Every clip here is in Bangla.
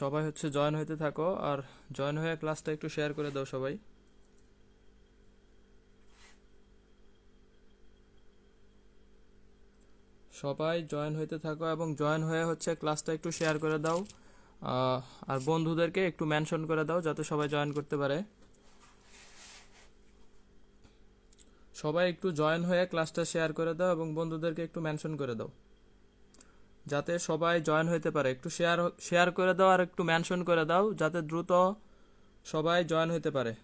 সবাই হচ্ছে জয়েন হইতে থাকো, আর জয়েন হয়ে ক্লাসটা একটু শেয়ার করে দাও সবাই। সবাই জয়েন হইতে থাকো এবং জয়েন হয়ে হচ্ছে ক্লাসটা একটু শেয়ার করে দাও। আহ, আর বন্ধুদেরকে একটু মেনশন করে দাও যাতে সবাই জয়েন করতে পারে। সবাই একটু জয়েন হয়ে ক্লাসটা শেয়ার করে দাও এবং বন্ধুদেরকে একটু মেনশন করে দাও যাতে সবাই জয়েন হইতে পারে। একটু শেয়ার শেয়ার করে দাও আর একটু মেনশন করে দাও যাতে দ্রুত সবাই জয়েন হইতে পারে।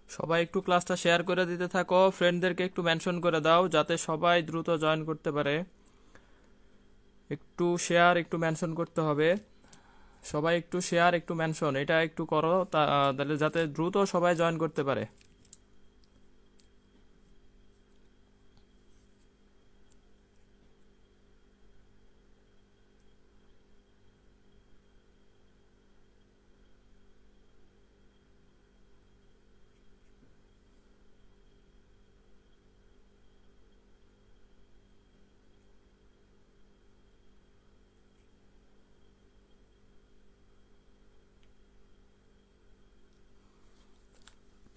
সবাই একটু ক্লাসটা শেয়ার করে দিতে থাকো, ফ্রেন্ডদেরকে একটু মেনশন করে দাও যাতে সবাই দ্রুত জয়েন করতে পারে। একটু শেয়ার একটু মেনশন করতে হবে। সবাই একটু শেয়ার একটু মেনশন এটা একটু করো, তাহলে যাতে দ্রুত সবাই জয়েন করতে পারে।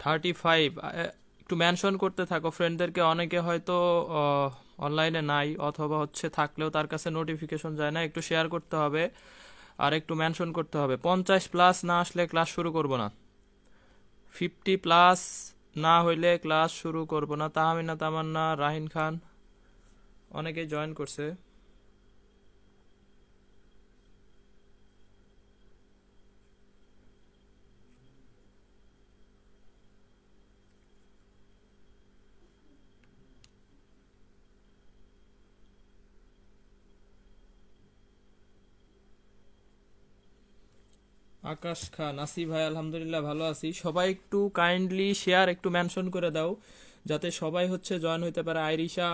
35, একটু মেনশন করতে থাকো ফ্রেন্ডদেরকে। অনেকে হয়তো অনলাইনে নাই অথবা হচ্ছে থাকলেও তার কাছে নোটিফিকেশন যায় না। একটু শেয়ার করতে হবে আর একটু মেনশন করতে হবে। 50+ না আসলে ক্লাস শুরু করব না। 50+ না হইলে ক্লাস শুরু করব না। তাহমিনা, তামান্না, রাহিন খান অনেকেই জয়েন করছে। আকাশ খান, আসি ভাই, আলহামদুলিল্লাহ ভালো আছি। সবাই একটু কাইন্ডলি শেয়ার একটু মেনশন করে দাও যাতে সবাই হচ্ছে জয়েন হইতে পারে। আইরিশা,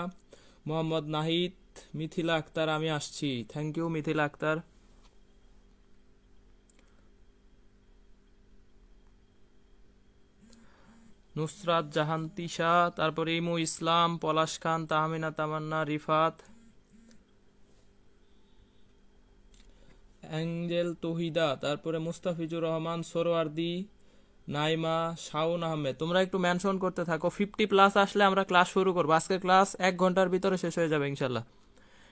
মোহাম্মদ নাহিদ, মিথিলা আক্তার, আমি আসছি। Thank you Mithila Akter. নুসরাত জাহান তিশা, তারপরে ইমু ইসলাম, পলাশ খান, তাহমিনা তামান্না, রিফাত, অ্যাঞ্জেল তহিদা, তারপরে মুস্তাফিজুর রহমান, সোরওয়ার্দি, নাইমা, শাওন আহমেদ। তোমরা একটু মেনশন করতে থাকো। 50+ আসলে আমরা ক্লাস শুরু করবো। আজকের ক্লাস 1 ঘন্টার ভিতরে শেষ হয়ে যাবে ইনশাল্লাহ।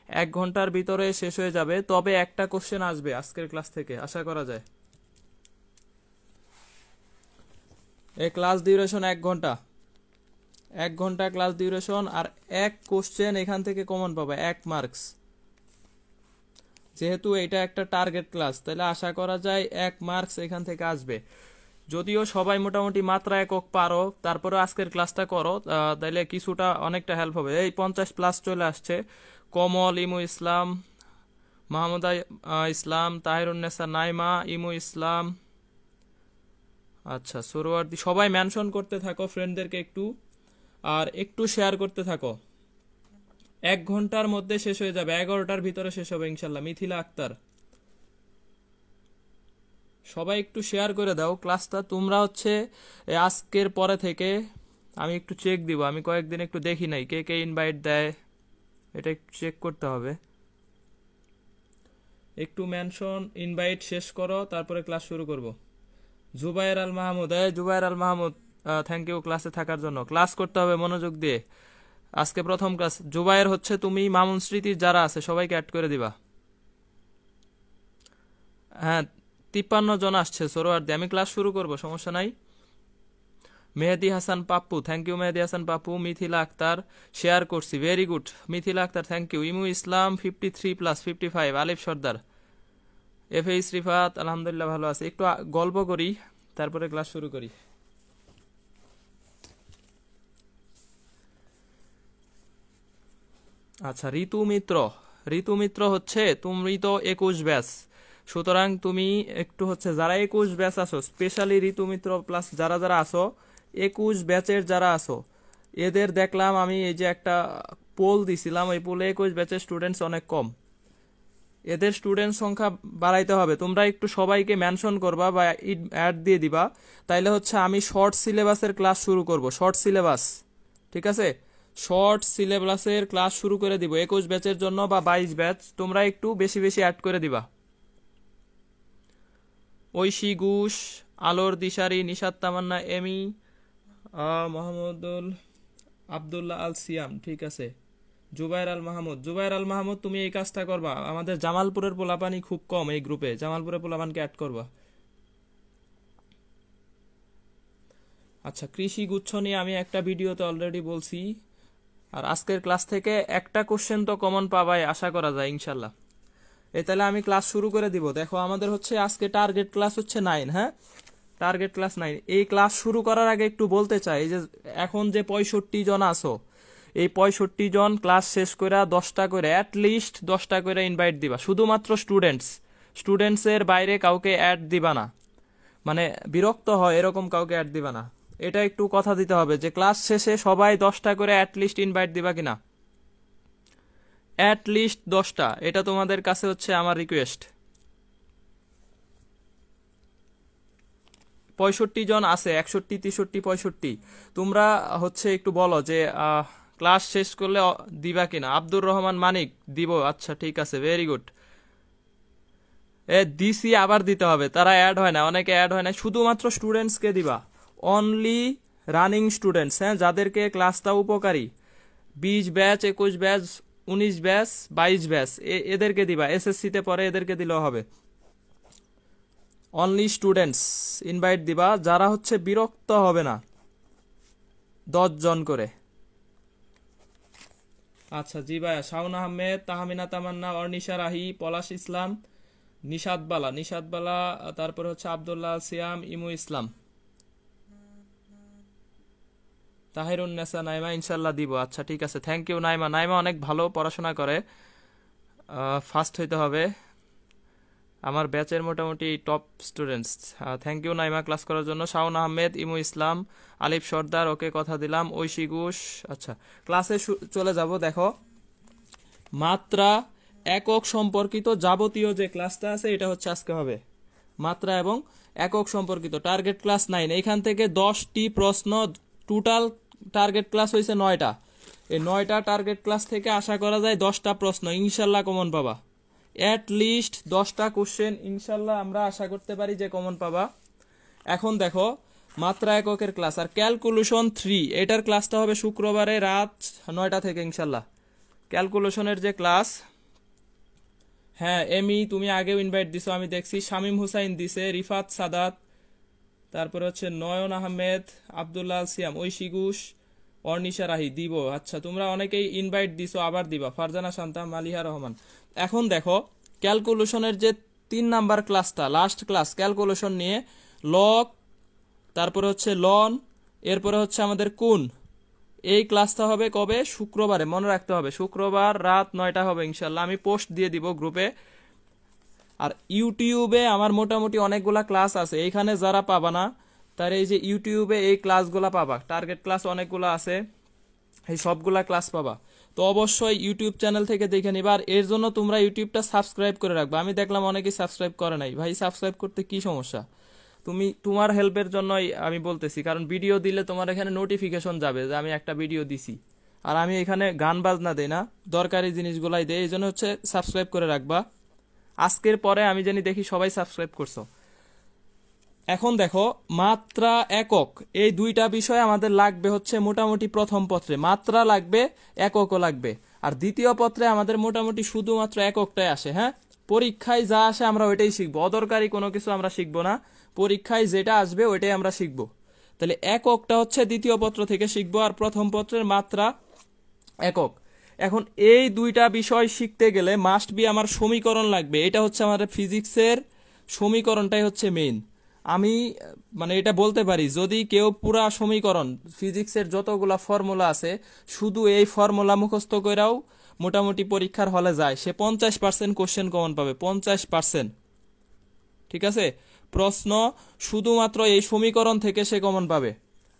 1 ঘন্টার ভিতরে শেষ হয়ে যাবে, তবে একটা কোশ্চেন আসবে আজকের ক্লাস থেকে আশা করা যায়। এই ক্লাস ডিউরেশন 1 ঘন্টা। 1 ঘন্টা ক্লাস ডিউরেশন, আর এক কোশ্চেন এখান থেকে কমন পাবে 1 মার্কস। যেহেতু এটা একটা টার্গেট ক্লাস, তাহলে আশা করা যায় 1 মার্কস এখান থেকে আসবে। যদিও সবাই মোটামুটি মাত্রা একক পারো, তারপরে আজকের ক্লাসটা করো, তাইলে কিছুটা অনেকটা হেল্প হবে। এই 50+ চলে আসছে। কমল, ইমু ইসলাম, মাহমুদা ইসলাম, তাহিরুন্নেসা, নাইমা, ইমু ইসলাম, আচ্ছা সোরওয়ার্দি। সবাই মেনশন করতে থাকো ফ্রেন্ডদেরকে একটু, আর একটু শেয়ার করতে থাকো। 1 ঘন্টার মধ্যে শেষ হয়ে যাবে, 11টার ভিতরে শেষ হবে ইনশাল্লাহ। মিথিলা আক্তার, সবাই একটু শেয়ার করে দাও ক্লাসটা। তোমরা হচ্ছে আজকের পরে থেকে আমি একটু চেক দিব। আমি কয়েকদিন একটু দেখি নাই কে কে ইনভাইট দেয়, এটা একটু চেক করতে হবে। একটু মেনশন ইনভাইট শেষ করো, তারপরে ক্লাস শুরু করব। জুবায়ের আল মাহমুদ, জুবায়ের আল মাহমুদ, থ্যাংক ইউ ক্লাসে থাকার জন্য। ক্লাস করতে হবে মনোযোগ দিয়ে। আজকে প্রথম ক্লাস। জুবায়ের হচ্ছে তুমি মামুন স্মৃতির যারা আছে সবাইকে অ্যাড করে দিবা। হ্যাঁ, 53 জন আসছে সোরোয়ার্দি। আমি ক্লাস শুরু করব, সমস্যা নাই। Mehedi Hasan Pappu, thank you Mehedi Hasan Pappu. Mithila Akter, share করছি, very good. Mithila Akter, thank you. Emu Islam 53+, 55। Alif Sardar, F H Rifat, আলহামদুলিল্লাহ ভালো আছে। একটু গল্প করি, তারপরে ক্লাস শুরু করি। আচ্ছা, ঋতু মিত্র। ঋতু মিত্র হচ্ছে তুমি তো 21 ব্যাচ। সুতরাং তুমি একটু হচ্ছে যারা 21 ব্যাচ আসো, স্পেশালি ঋতুমিত্র প্লাস যারা যারা আসো 21 ব্যাচের যারা আসো, এদের দেখলাম আমি এই যে একটা পোল দিছিলাম, ওই পোলে 21 ব্যাচের স্টুডেন্টস অনেক কম। এদের স্টুডেন্ট সংখ্যা বাড়াইতে হবে। তোমরা একটু সবাইকে মেনশন করবা বা অ্যাড দিয়ে দিবা, তাইলে হচ্ছে আমি শর্ট সিলেবাসের ক্লাস শুরু করব। শর্ট সিলেবাস, ঠিক আছে, শর্ট সিলেবাসের ক্লাস শুরু করে দিব 21 ব্যাচের জন্য বা 22 ব্যাচ। তোমরা একটু বেশি বেশি অ্যাড করে দিবা। ঐশী ঘোষ, আলোর দিশারি, নিশাত তামান্না, এমি, মোহাম্মদুল আবদুল্লাহ আল সিয়াম, ঠিক আছে, জুবাইর আল মাহমুদ। জুবাইর আল মাহমুদ, তুমি এই কাজটা করবা। আমাদের জামালপুরের পোলাপানি খুব কম এই গ্রুপে, জামালপুরের পোলাপানকে অ্যাড করবা। আচ্ছা, কৃষি গুচ্ছ নিয়ে আমি একটা ভিডিওতে অলরেডি বলছি। আর আজকের ক্লাস থেকে একটা কোশ্চেন তো কমন পাবাই আশা করা যায় ইনশাল্লাহ। এই তাহলে আমি ক্লাস শুরু করে দিব। দেখো আমাদের হচ্ছে আজকে টার্গেট ক্লাস হচ্ছে 9, হ্যাঁ, টার্গেট ক্লাস 9। এই ক্লাস শুরু করার আগে একটু বলতে চাই যে এখন যে 65 জন আসো, এই 65 জন ক্লাস শেষ করে 10টা করে, অ্যাটলিস্ট 10টা করে ইনভাইট দিবা। শুধুমাত্র স্টুডেন্টসের বাইরে কাউকে অ্যাড দিবা না, মানে বিরক্ত হয় এরকম কাউকে অ্যাড দিবা না। এটা একটু কথা দিতে হবে যে ক্লাস শেষে সবাই 10টা করে অ্যাটলিস্ট ইনভাইট দিবা কিনা, অ্যাটলিস্ট 10টা। এটা তোমাদের কাছে হচ্ছে আমার রিকোয়েস্ট। 65 জন আছে, 61, 63, 65। তোমরা হচ্ছে একটু বলো যে ক্লাস শেষ করলে দিবা কিনা। আব্দুর রহমান মানিক, দিব, আচ্ছা ঠিক আছে, ভেরি গুড। দিসি আবার দিতে হবে, তারা অ্যাড হয় না, অনেকে অ্যাড হয় না। শুধুমাত্র স্টুডেন্টসকে দিবা, অনলি রানিং স্টুডেন্টস, হ্যাঁ, যাদেরকে ক্লাসটা উপকারী। 20 ব্যাচ, 21 ব্যাচ, 19 ব্যাচ, 22 ব্যাচ, এদেরকে দিবা। এসএসসিতে পরে এদেরকে দিলেও হবে। অনলি স্টুডেন্টস ইনভাইট দিবা, যারা হচ্ছে বিরক্ত হবে না, 10 জন করে। আচ্ছা জি ভাইয়া, শাওন আহমেদ, তাহমিনা তামান্না, অর্নিশা রাহি, পলাশ ইসলাম, নিশাদ বালা, তারপরে হচ্ছে আবদুল্লাহ সিয়াম, ইমু ইসলাম, তাহিরুন্নেসা, নাইমা, ইনশাল্লাহ দিব। আচ্ছা ঠিক আছে, থ্যাংক ইউ নাইমা। নাইমা অনেক ভালো পড়াশোনা করে, ফার্স্ট হইতে হবে। আমার ব্যাচের মোটামুটি top students. Thank you Naima class করার জন্য। শাওন আহমেদ, ইমু ইসলাম, আলিফ সর্দার, ওকে কথা দিলাম। ঐশী ঘোষ। আচ্ছা ক্লাসে চলে যাব। দেখো মাত্রা একক সম্পর্কিত যাবতীয় যে ক্লাসটা আছে এটা হচ্ছে আজকে হবে মাত্রা এবং একক সম্পর্কিত। টার্গেট ক্লাস 9, এইখান থেকে 10টি প্রশ্ন, টোটাল টার্গেট ক্লাস হয়েছে 9টা। এই 9টা টার্গেট ক্লাস থেকে আশা করা যায় 10টা প্রশ্ন ইনশাল্লাহ কমন পাবা। অ্যাট লিস্ট 10টা কোশ্চেন ইনশাল্লাহ আমরা আশা করতে পারি যে কমন পাবা। এখন দেখো মাত্রা এককের ক্লাস আর ক্যালকুলেশন 3, এটার ক্লাসটা হবে শুক্রবারে রাত 9টা থেকে ইনশাল্লাহ। ক্যালকুলেশনের যে ক্লাস, হ্যাঁ এমি তুমি আগেও ইনভাইট দিছো আমি দেখছি, শামীম হুসাইন দিছে, রিফাত সাদাত, তারপরে হচ্ছে নয়ন আহমেদ, আবদুল্লাহ সিয়াম, ঐশী ঘোষ, অর্নিশা রাহি, দিব। আচ্ছা তোমরা অনেকেই ইনভাইট দিছো, আবার দিবা। ফারজানা শান্তা, মালিহা রহমান। এখন দেখো ক্যালকুলেশনের যে 3 নাম্বার ক্লাসটা, লাস্ট ক্লাস ক্যালকুলেশন নিয়ে, লগ, তারপরে হচ্ছে লন, এরপরে হচ্ছে আমাদের কোন, এই ক্লাসটা হবে কবে? শুক্রবারে, মনে রাখতে হবে শুক্রবার রাত 9টা হবে ইনশাল্লাহ। আমি পোস্ট দিয়ে দিব গ্রুপে। আর ইউটিউবে আমার মোটামুটি অনেকগুলা ক্লাস আছে, এইখানে যারা পাবা না তার এই যে ইউটিউবে এই ক্লাসগুলা পাবা। টার্গেট ক্লাস অনেকগুলো আছে, এই সবগুলা ক্লাস পাবা। তো অবশ্যই ইউটিউব চ্যানেল থেকে দেখে নিবা। আর এর জন্য তোমরা ইউটিউবটা সাবস্ক্রাইব করে রাখবা। আমি দেখলাম অনেকেই সাবস্ক্রাইব করে নাই। ভাই সাবস্ক্রাইব করতে কি সমস্যা? তোমার হেল্পের জন্যই আমি বলতেছি, কারণ ভিডিও দিলে তোমার এখানে নোটিফিকেশন যাবে যে আমি একটা ভিডিও দিছি। আর আমি এখানে গান বাজনা দেই না, দরকারি জিনিসগুলাই দেই, এই জন্য হচ্ছে সাবস্ক্রাইব করে রাখবা। আজকের পরে আমি জানি দেখি সবাই সাবস্ক্রাইব করছো। এখন দেখো মাত্রা একক, এই 2টা বিষয় আমাদের লাগবে হচ্ছে মোটামুটি প্রথম পত্রে, মাত্রা লাগবে, এককও লাগবে। আর দ্বিতীয় পত্রে আমাদের মোটামুটি শুধুমাত্র এককটাই আসে। হ্যাঁ, পরীক্ষায় যা আসে আমরা ওইটাই শিখবো, অদরকারি কোনো কিছু আমরা শিখবো না। পরীক্ষায় যেটা আসবে ওইটাই আমরা শিখবো। তাহলে এককটা হচ্ছে দ্বিতীয় পত্র থেকে শিখবো, আর প্রথম পত্রের মাত্রা একক। এখন এই 2টা বিষয় শিখতে গেলে মাস্ট বি আমার সমীকরণ লাগবে। এটা হচ্ছে আমাদের ফিজিক্সের সমীকরণটাই হচ্ছে মেইন। আমি মানে এটা বলতে পারি, যদি কেউ পুরা সমীকরণ ফিজিক্সের যতগুলা ফর্মুলা আছে শুধু এই ফর্মুলা মুখস্থ করেও মোটামুটি পরীক্ষার হলে যায়, সে 50% কোশ্চেন কমন পাবে। 50%। ঠিক আছে, প্রশ্ন শুধুমাত্র এই সমীকরণ থেকে সে কমন পাবে,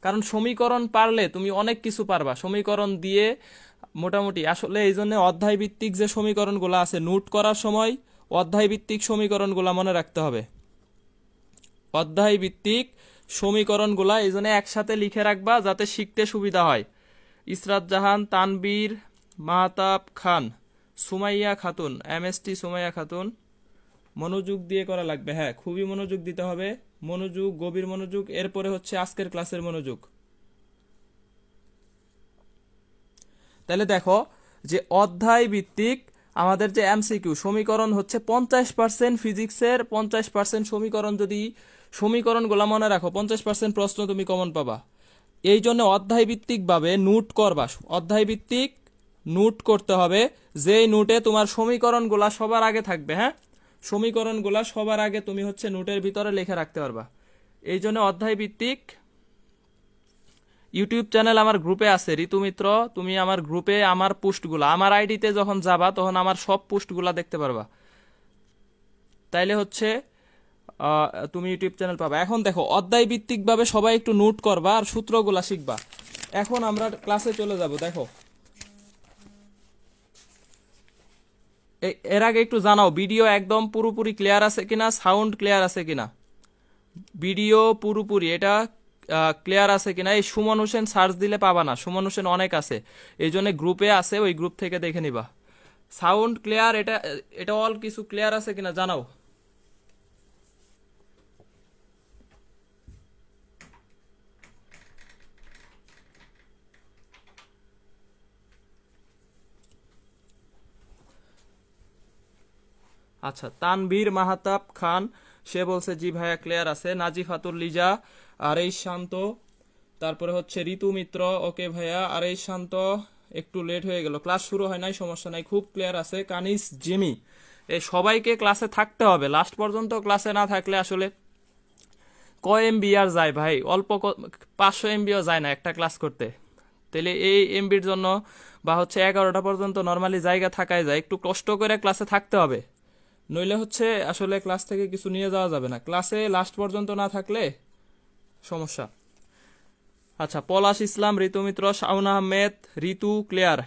কারণ সমীকরণ পারলে তুমি অনেক কিছু পারবা সমীকরণ দিয়ে মোটামুটি। আসলে এই জন্য অধ্যায় ভিত্তিক যে সমীকরণগুলো আছে নোট করার সময় অধ্যায় ভিত্তিক সমীকরণগুলো মনে রাখতে হবে। অধ্যায় ভিত্তিক সমীকরণগুলা এই জন্য একসাথে লিখে রাখবা যাতে শিখতে সুবিধা হয়। ইসরাত জাহান, তানবীর, মাহতাব খান, সুমাইয়া খাতুন, MST সুমাইয়া খাতুন। মনোযোগ দিয়ে করা লাগবে, হ্যাঁ খুবই মনোযোগ দিতে হবে, মনোযোগ, গভীর মনোযোগ। এরপরে হচ্ছে আজকের ক্লাসের মনোযোগ। তাহলে দেখো যে অধ্যায় ভিত্তিক আমাদের যে MCQ সমীকরণ হচ্ছে 50% ফিজিক্সের 50% সমীকরণ, যদি সমীকরণগুলো মনে রাখো 50% প্রশ্ন তুমি কমন পাবা। এই জন্য অধ্যায় ভিত্তিক ভাবে নোট করবা, অধ্যায় ভিত্তিক নোট করতে হবে, যেই নোটে তোমার সমীকরণগুলা সবার আগে থাকবে। হ্যাঁ, সমীকরণগুলা সবার আগে তুমি হচ্ছে নোটের ভিতরে লিখে রাখতে পারবা। এই জন্য অধ্যায় ভিত্তিক ইউটিউব চ্যানেল আমার গ্রুপে আছে ঋতু মিত্র, তুমি আমার গ্রুপে আমার পোস্টগুলা, আমার আইডিতে যখন যাবা তখন আমার সব পোস্টগুলা দেখতে পারবা, তাইলে হচ্ছে তুমি ইউটিউব চ্যানেল পাবা। এখন দেখো অধ্যায় ভিত্তিক ভাবে সবাই একটু নোট করবা আর সূত্রগুলা শিখবা। এখন আমরা ক্লাসে চলে যাব। দেখো এর আগে একটু জানাও ভিডিও একদম পুরোপুরি ক্লিয়ার আছে কিনা, সাউন্ড ক্লিয়ার আছে কিনা, ভিডিও পুরোপুরি এটা ক্লিয়ার আছে কিনা। এই সুমন হোসেন সার্চ দিলে পাবা না, সুমন হোসেন অনেক আছে, এই জন্য গ্রুপে আছে, ওই গ্রুপ থেকে দেখে নিবা। সাউন্ড ক্লিয়ার, এটা এটা অল কিছু ক্লিয়ার আছে কিনা জানাও। আচ্ছা, তানভীর মাহতাব খান সে বলছে জি ভাইয়া ক্লিয়ার আছে। নাজিফাতুল লিজা, আরেই শান্ত, তারপরে হচ্ছে ঋতু মিত্র, ওকে ভাইয়া আরেই শান্ত, একটু লেট হয়ে গেল, ক্লাস শুরু হয় নাই, সমস্যা নাই, খুব ক্লিয়ার আছে। কানিস জিমি, এই সবাইকে ক্লাসে থাকতে হবে, লাস্ট পর্যন্ত ক্লাসে না থাকলে আসলে কয় MB আর যায় ভাই, অল্প 500 MBও যায় না একটা ক্লাস করতে। তাহলে এই MBর জন্য বা হচ্ছে 11টা পর্যন্ত নর্মালি জায়গা থাকাই যায়, একটু কষ্ট করে ক্লাসে থাকতে হবে, নইলে হচ্ছে আসলে ক্লাস থেকে কিছু নিয়ে যাওয়া যাবে না, ক্লাসে লাস্ট পর্যন্ত না থাকলে সমস্যা। আচ্ছা, পলাশ ইসলাম, ঋতু মিত্র, শাওন আহমেদ, ঋতু ক্লিয়ার,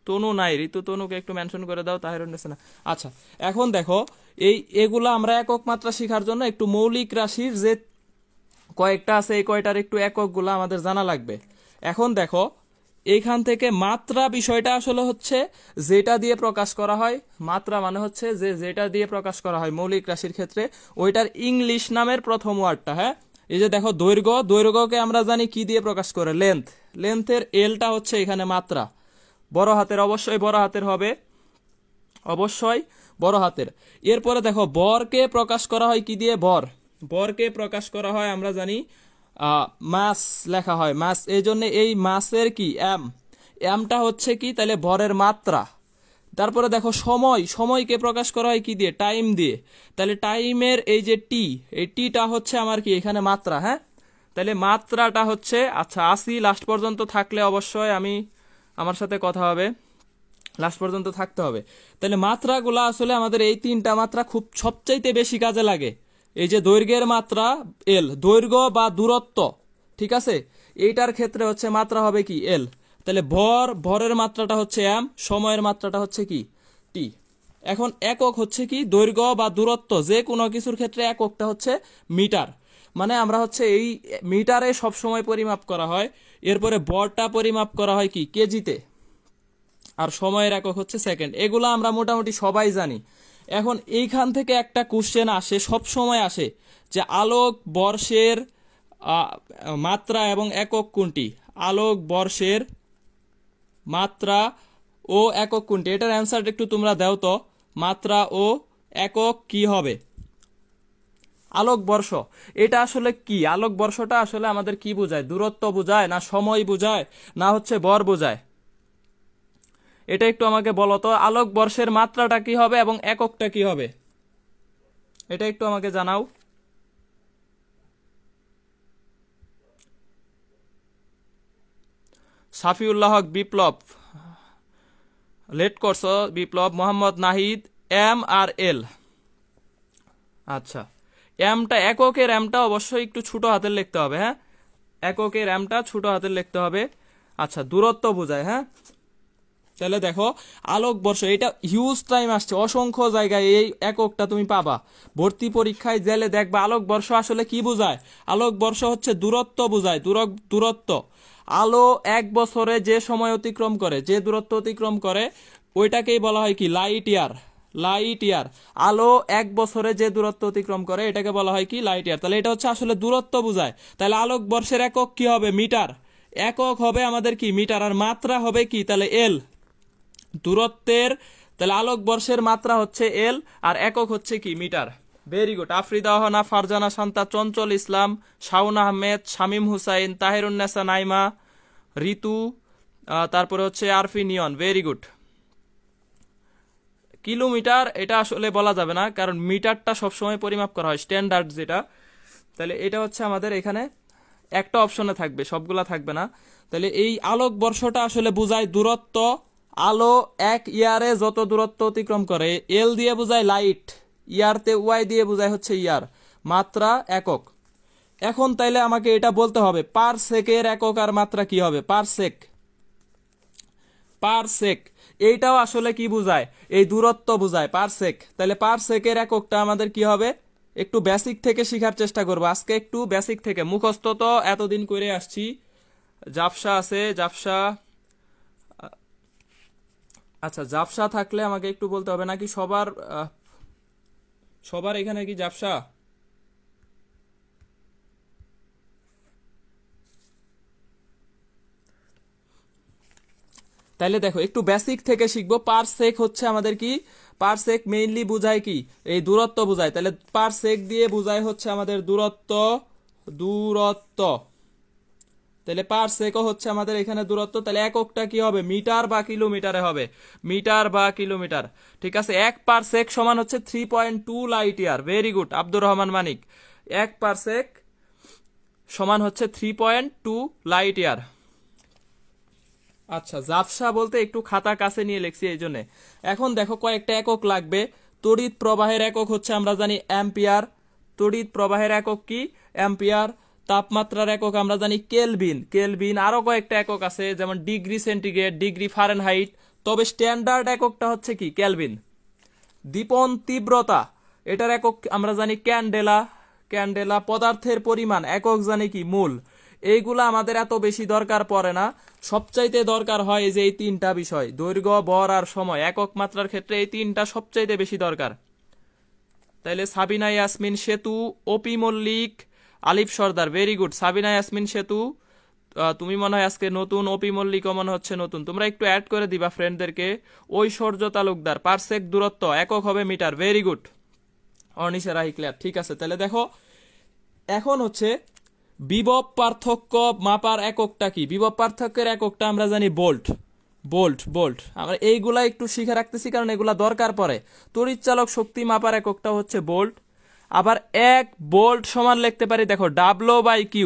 তনু নাই, ঋতু তনুকে একটু মেনশন করে দাও, তাহিরুন না। আচ্ছা, এখন দেখো এগুলা আমরা একক মাত্রা শেখার জন্য একটু মৌলিক রাশির যে কয়েকটা আছে এই কয়টার একটু এককগুলা আমাদের জানা লাগবে। এখন দেখো এইখান থেকে মাত্রা বিষয়টা আসলে হচ্ছে যেটা দিয়ে প্রকাশ করা হয়, মাত্রা মানে হচ্ছে যেটা দিয়ে প্রকাশ করা হয় মৌলিক রাশির ক্ষেত্রে ওইটার ইংলিশ নামের প্রথম ওয়ার্ডটা। হ্যাঁ, এই যে দেখো দৈর্ঘ্য, দৈর্ঘ্যকে আমরা জানি কি দিয়ে প্রকাশ করে, লেন্থ, লেন্থের এলটা হচ্ছে এখানে মাত্রা, বড় হাতের, অবশ্যই বড় হাতের হবে, অবশ্যই বড় হাতের। এরপরে দেখো বরকে প্রকাশ করা হয় কি দিয়ে, বর, বরকে প্রকাশ করা হয় আমরা জানি মাস লেখা হয়, মাস, এই জন্য এই মাসের কি এমটা হচ্ছে কি তাহলে বরের মাত্রা। তারপরে দেখো সময়, সময়কে প্রকাশ করা হয় কি দিয়ে, টাইম দিয়ে, তাহলে টাইমের এই যে টি, এই টিটা হচ্ছে আমার কি এখানে মাত্রা। হ্যাঁ, তাহলে মাত্রাটা হচ্ছে, আচ্ছা আসি লাস্ট পর্যন্ত থাকলে অবশ্যই আমার সাথে কথা হবে, লাস্ট পর্যন্ত থাকতে হবে। তাহলে মাত্রাগুলা আসলে আমাদের এই 3টা মাত্রা খুব সবচাইতে বেশি কাজে লাগে। এই যে দৈর্ঘ্যের মাত্রা এল, দৈর্ঘ্য বা দূরত্ব, ঠিক আছে, এইটার ক্ষেত্রে হচ্ছে মাত্রা হবে কি এল। তাহলে ভরের মাত্রাটা হচ্ছে এম, সময়ের মাত্রাটা হচ্ছে কি টি। এখন একক হচ্ছে কি দৈর্ঘ্য বা দূরত্ব, যে কোনো কিছুর ক্ষেত্রে এককটা হচ্ছে মিটার, মানে আমরা হচ্ছে এই মিটারে সব সময় পরিমাপ করা হয়। এরপরে ভরটা পরিমাপ করা হয় কি কেজিতে, আর সময়ের একক হচ্ছে সেকেন্ড। এগুলো আমরা মোটামুটি সবাই জানি। এখন এইখান থেকে একটা কোশ্চেন আসে, সব সময় আসে, যে আলোক বর্ষের মাত্রা এবং একক কোনটি, আলোক বর্ষের মাত্রা ও একক কোনটি, এটার অ্যান্সারটা একটু তোমরা দাও তো, মাত্রা ও একক কি হবে। আলোক বর্ষ এটা আসলে কি, আলোক বর্ষটা আসলে আমাদের কি বোঝায়, দূরত্ব বোঝায় না সময় বোঝায় না হচ্ছে ভর বোঝায়, এটা একটু আমাকে বলো তো। আলোক বর্ষের মাত্রাটা কি হবে এবং এককটা কি হবে, এটা একটু আমাকে জানাও। সাফিউল্লাহ হক বিপ্লব, লেট করছো বিপ্লব। মোহাম্মদ নাহিদ, এম আর এল। আচ্ছা, এমটা এককের এমটা অবশ্যই একটু ছোট হাতের লিখতে হবে। হ্যাঁ, এককের এমটা ছোট হাতের লিখতে হবে। আচ্ছা, দূরত্ব বোঝায়। হ্যাঁ, তাহলে দেখো আলোকবর্ষ, এটা হিউজ টাইম আসছে, অসংখ্য জায়গায় এই এককটা তুমি পাবা। ভর্তি পরীক্ষায় গেলে দেখবা আলোকবর্ষ আসলে কি বোঝায়। আলোকবর্ষ হচ্ছে দূরত্ব বোঝায়, দূরত্ব। আলো এক বছরে যে সময় অতিক্রম করে, যে দূরত্ব অতিক্রম করে, ওইটাকেই বলা হয় কি লাইট ইয়ার। লাইট ইয়ার, আলো এক বছরে যে দূরত্ব অতিক্রম করে এটাকে বলা হয় কি লাইট ইয়ার। তাহলে এটা হচ্ছে আসলে দূরত্ব বোঝায়। তাহলে আলোকবর্ষের একক কি হবে? মিটার। একক হবে আমাদের কি মিটার, আর মাত্রা হবে কি তাহলে এল। দূরত্বের, তাহলে আলোকবর্ষের মাত্রা হচ্ছে এল, আর একক হচ্ছে কি metre. Very good. Afrida Ahna, Farzana Shanta, Chanchal Islam, Shaon Ahmed, Shamim Hossain, Tahirunnesa Naima, Ritu, তারপরে হচ্ছে Arfi Niyon. Very good. Kilometre এটা আসলে বলা যাবে না, কারণ মিটারটা সবসময় পরিমাপ করা হয়, স্ট্যান্ডার্ড যেটা। তাহলে এটা হচ্ছে আমাদের এখানে একটা অপশনে থাকবে, সবগুলা থাকবে না। তাহলে এই আলোকবর্ষটা আসলে বোঝায় দূরত্ব। আলো এক ইয়ারে যত দূরত্ব অতিক্রম করে, এল দিয়ে বোঝায় লাইট, ইয়ারতে ওয়াই দিয়ে বোঝায় হচ্ছে ইয়ার, মাত্রা একক। এখন তাইলে আমাকে এটা বলতে হবে পার সেকের একক আর মাত্রা কি হবে। পার সেক, পার সেক এইটাও আসলে কি বোঝায়? এই দূরত্ব বোঝায়, পার সেক। তাহলে পার সেকের এককটা আমাদের কি হবে? একটু বেসিক থেকে শেখার চেষ্টা করবো আজকে, একটু বেসিক থেকে। মুখস্থ তো এতদিন করে আসছি। জাফসা আছে, জাফসা। আচ্ছা, জাফসা থাকলে আমাকে একটু বলতে হবে নাকি সবার সবার এখানে কি জাফসা? তাইলে দেখো একটু বেসিক থেকে শিখবো। পার সেক হচ্ছে আমাদের কি? পার সেক মেইনলি বোঝায় কি? এই দূরত্ব বোঝায়। তাহলে পার সেক দিয়ে বোঝায় হচ্ছে আমাদের দূরত্ব, দূরত্ব। তাহলে পার সেকও হচ্ছে আমাদের এখানে দূরত্ব। তাহলে এককটা কি হবে? মিটার বা কিলোমিটারে হবে, মিটার বা কিলোমিটার। ঠিক আছে, 1 পারসেক সমান হচ্ছে 3.2 light year. Very good Abdur Rahman Manik. 1 parsec সমান হচ্ছে 3.2 লাইট ইয়ার। আচ্ছা, জাফসা বলতে একটু খাতা কাছে নিয়ে লিখছি এই জন্য। এখন দেখো কয়েকটা একক লাগবে। তড়িৎ প্রবাহের একক হচ্ছে আমরা জানি অ্যাম্পিয়ার। তড়িৎ প্রবাহের একক কি? অ্যাম্পিয়ার। তাপমাত্রার একক আমরা জানি কেলভিন। কেলভিন, আরো কয়েকটা একক আছে যেমন ডিগ্রি সেন্টিগ্রেড, ডিগ্রি ফারেনহাইট, তবে স্ট্যান্ডার্ড এককটা হচ্ছে কি? কেলভিন। দীপন তীব্রতা, এটার একক আমরা জানি ক্যান্ডেলা। ক্যান্ডেলা। পদার্থের পরিমাণ একক জানি কি? মোল। এইগুলা আমাদের এত বেশি দরকার পড়ে না, সবচাইতে দরকার হয় এই যে এই তিনটা বিষয়, দৈর্ঘ্য, ভর আর সময়। একক মাত্রার ক্ষেত্রে এই তিনটা সবচাইতে বেশি দরকার। তাইলে সাবিনা ইয়াসমিন সেতু, ওপি মল্লিক, আলিফ সর্দার। ভেরি গুড সাবিনা ইয়াসমিন সেতু, তুমি মনে হয় আজকে নতুন। ওপি মল্লিকও মনে হচ্ছে নতুন। তোমরা একটু অ্যাড করে দিবা ফ্রেন্ডদেরকে। ঐশ্বর্য তালুকদার, পারসেক দূরত্ব, একক হবে metre. Very good Anisha Rahi clear. ঠিক আছে, তাহলে দেখো এখন হচ্ছে বিভব পার্থক্য মাপার এককটা কি? বিভব পার্থক্যের এককটা আমরা জানি ভোল্ট। Volt, volt. আমরা এইগুলা একটু শিখে রাখতেছি কারণ এগুলা দরকার পড়ে। তড়িৎচালক শক্তি মাপার এককটা হচ্ছে ভোল্ট। আবার 1 ভোল্ট সমান লিখতে পারি দেখো W/Q।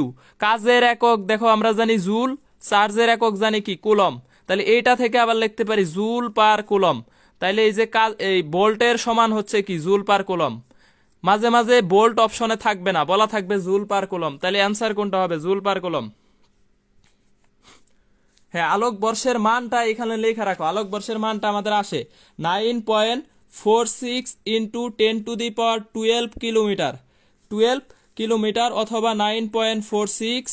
কাজের একক দেখো আমরা জানি জুল, চার্জের একক জানি কি? কুলম। তাহলে এইটা থেকে আবার লিখতে পারি জুল পার কুলম। তাইলে এই যে এই ভোল্টের সমান হচ্ছে কি? Joule per coulomb. মাঝে মাঝে ভোল্ট অপশনে থাকবে না, বলা থাকবে জুল পার কুলম। তাহলে অ্যান্সার কোনটা হবে? Joule per coulomb. হ্যাঁ, আলোকবর্ষের মানটা এখানে লেখা রাখো। আলোকবর্ষের মানটা আমাদের আসে 9.46 ইন্টু 10⁻12 কিলোমিটার। 12 কিলোমিটার অথবা 9.46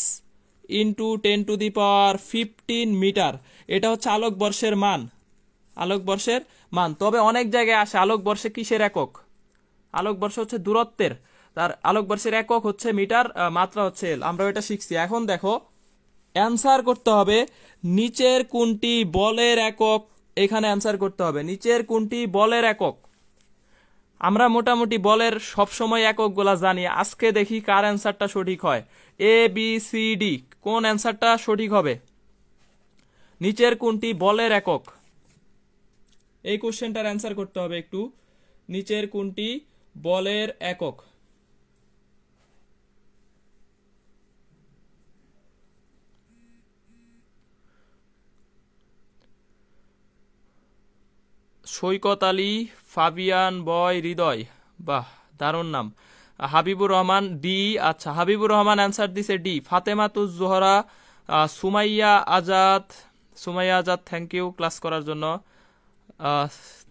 ইন্টু 10⁻15 মিটার। এটা হচ্ছে আলোকবর্ষের মান। আলোকবর্ষের মান। তবে অনেক জায়গায় আসে আলোকবর্ষে কিসের একক? আলোকবর্ষ হচ্ছে দূরত্বের, তার আলোকবর্ষের একক হচ্ছে মিটার, মাত্রা হচ্ছে এল। আমরা এটা শিখছি। এখন দেখো অ্যান্সার করতে হবে নিচের কোনটি বলের একক। এখানে অ্যান্সার করতে হবে নিচের কোনটি বলের একক। আমরা মোটামুটি বলের সবসময় এককগুলা জানি। আজকে দেখি কার অ্যান্সারটা সঠিক হয়। ABCD, কোন অ্যান্সারটা সঠিক হবে? নিচের কোনটি বলের একক? এই কোশ্চেনটার অ্যান্সার করতে হবে একটু। নিচের কোনটি বলের একক? সৈকত আলী, ফাবিয়ান, বয়, হৃদয়। বাহ, দারুণ নাম। হাবিবুর রহমান ডি। আচ্ছা, হাবিবুর রহমান অ্যান্সার দিছে D. Fatematuz Zohra, Sumaiya Azad thank you class করার জন্য।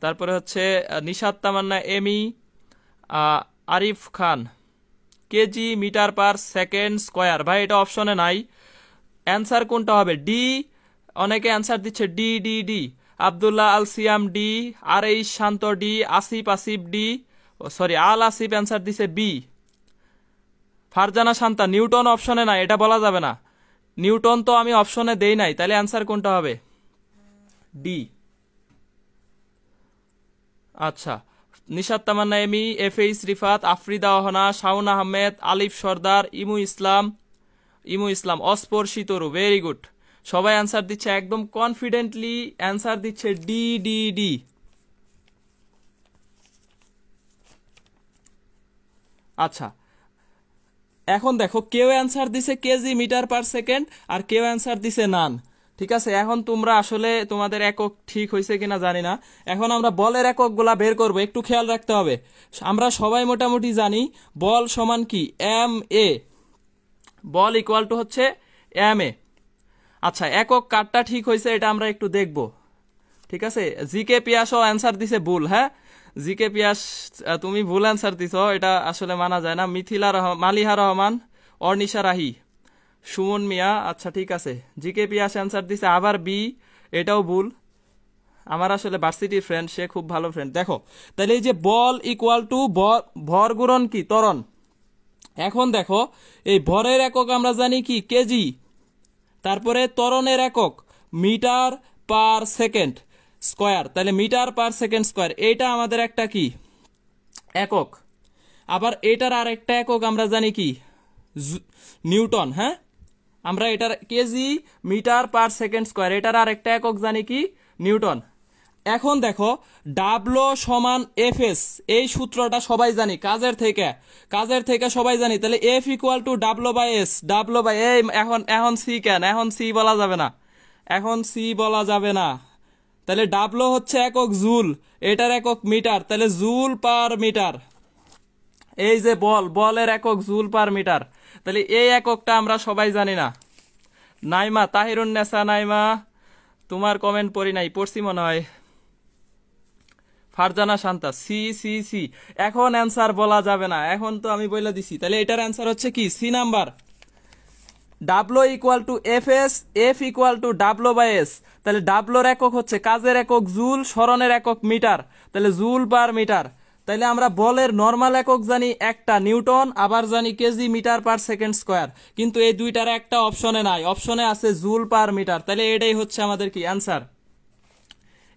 তারপরে হচ্ছে Nishat Tamanna Emi, Arif Khan KG metre per second square. ভাই এটা অপশনে নাই, অ্যান্সার কোনটা হবে? ডি। অনেকে অ্যান্সার দিচ্ছে ডি ডি ডি। আবদুল্লাহ আল সিয়াম ডি, আর এই শান্ত ডি, আসিফ ডি, সরি আল আসিফ অ্যান্সার দিছে বি। ফারজানা শান্তা নিউটন অপশনে নাই, এটা বলা যাবে না, নিউটন তো আমি অপশনে দেই নাই, তাহলে অ্যান্সার কোনটা হবে? ডি। আচ্ছা, নিশাত তামান্না এমি, এফএইচ রিফাত, আফরিদা অহনা, শাওন আহমেদ, আলিফ সর্দার, ইমু ইসলাম, অস্পর্শী তরু, ভেরি গুড। সবাই অ্যান্সার দিচ্ছে একদম কনফিডেন্টলি, অ্যান্সার দিচ্ছে ডি ডি ডি। আচ্ছা, এখন দেখো কেউ অ্যান্সার দিছে কেজি মিটার পার সেকেন্ড আর কেউ অ্যান্সার দিছে নান। ঠিক আছে, এখন তোমরা আসলে তোমাদের একক ঠিক হয়েছে কিনা জানি না। এখন আমরা বলের এককগুলা বের করব, একটু খেয়াল রাখতে হবে। আমরা সবাই মোটামুটি জানি বল সমান কি? M A. বল ইকুয়াল টু হচ্ছে এম এ। আচ্ছা, একক কারটা ঠিক হয়েছে এটা আমরা একটু দেখব। ঠিক আছে, জিকে পিয়াসও অ্যান্সার দিছে ভুল। হ্যাঁ, জিকে পিয়াস তুমি ভুল অ্যান্সার দিছ, এটা আসলে মানা যায় না। মালিহা রহমান, অর্নিশা রাহি, সুমন মিয়া, আচ্ছা ঠিক আছে। জিকে পিয়াস অ্যান্সার দিছে আবার বি, এটাও ভুল। আমার আসলে ভার্সিটির ফ্রেন্ড, সে খুব ভালো ফ্রেন্ড। দেখো তাহলে এই যে বল ইকুয়াল টু ভর গুণন কি? ত্বরণ। এখন দেখো এই ভরের একক আমরা জানি কি? কেজি। তারপরে ত্বরণের একক মিটার পার সেকেন্ড স্কোয়ার, তাহলে মিটার পার সেকেন্ড স্কোয়ার, এটা আমাদের একটা কি? একক। আবার এটার আর একটা একক আমরা জানি কি? নিউটন। হ্যাঁ, আমরা এটার kg metre per second square, এটার আর একটা একক জানি কি? নিউটন। এখন দেখো ডাব্লো সমান এফ এস, এই সূত্রটা সবাই জানি কাজের থেকে সবাই জানি। তাহলে F equal to W by S. এই এখন সি কেন? এখন সি বলা যাবে না, তাহলে ডাব্লো হচ্ছে একক জুল, এটার একক মিটার, তাহলে জুল পার মিটার। এই যে বলের একক জুল পার মিটার, তাহলে এই এককটা আমরা সবাই জানি না। নাইমা, তাহিরুন্নেসা নাইমা, তোমার কমেন্ট পড়ছি মনে হয়। Farzana Shanta C C C. এখন অ্যান্সার বলা যাবে না, এখন তো আমি বলে দিছি। তাহলে এটার অ্যান্সার হচ্ছে কি? C number. W equal to F S, F equal to W by S. তাহলে ডাব্লোর একক হচ্ছে কাজের একক জুল, সরণের একক মিটার, তাহলে জুল পার মিটার। তাইলে আমরা বলের নর্মাল একক জানি একটা নিউটন, আবার জানি kg metre per second square, কিন্তু এই দুইটার একটা অপশনে নাই, অপশনে আছে জুল পার মিটার। তাহলে এটাই হচ্ছে আমাদের কি? অ্যান্সার।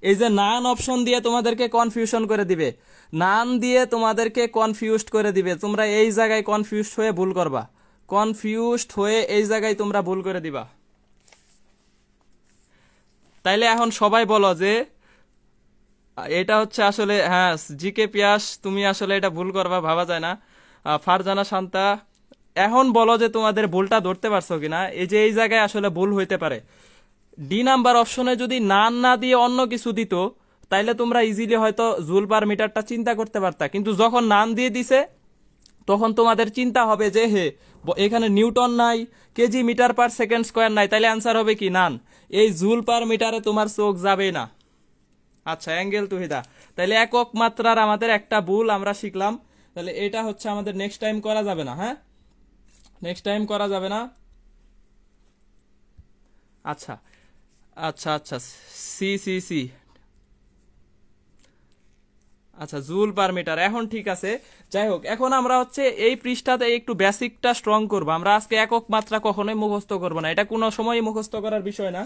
এই যে নান অপশন দিয়ে তোমাদেরকে কনফিউশন করে দিবে, নান দিয়ে তোমাদেরকে কনফিউজড করে দিবে, তোমরা এই জায়গায় কনফিউজড হয়ে ভুল করবা, এই জায়গায় তোমরা ভুল করে দিবা। তাইলে এখন সবাই বলো যে এটা হচ্ছে আসলে, হ্যাঁ জিকে পিয়াস তুমি আসলে এটা ভুল করবা, ভাবা যায় না। ফারজানা শান্তা, এখন বলো যে তোমাদের ভুলটা ধরতে পারছো কিনা। এই যে এই জায়গায় আসলে ভুল হইতে পারে। ডি নাম্বার অপশনে যদি নান না দিয়ে অন্য কিছু দিত, তাইলে তোমরা ইজিলি হয়তো জুল পার মিটারটা চিন্তা করতে পারতা, কিন্তু যখন নান দিয়ে দিছে তখন তোমাদের চিন্তা হবে যে এখানে নিউটন নাই, kg metre per second square নাই, তাইলে অ্যান্সার হবে কি? নান। এই জুল পার মিটারে তোমার চোখ যাবে না। আচ্ছা, অ্যাঙ্গেল তুহিদা, তাহলে একক মাত্রার আমাদের একটা ভুল আমরা শিখলাম। তাহলে এটা হচ্ছে আমাদের নেক্সট টাইম করা যাবে না। হ্যাঁ, নেক্সট টাইম করা যাবে না। আচ্ছা আচ্ছা আচ্ছা, সি সি সি, আচ্ছা জুল পার মিটার, এখন ঠিক আছে। যাই হোক, এখন আমরা হচ্ছে এই পৃষ্ঠাতে একটু বেসিকটা স্ট্রং করবো। আমরা আজকে একক মাত্রা কখনোই মুখস্থ করবো না, এটা কোনো সময় মুখস্থ করার বিষয় না।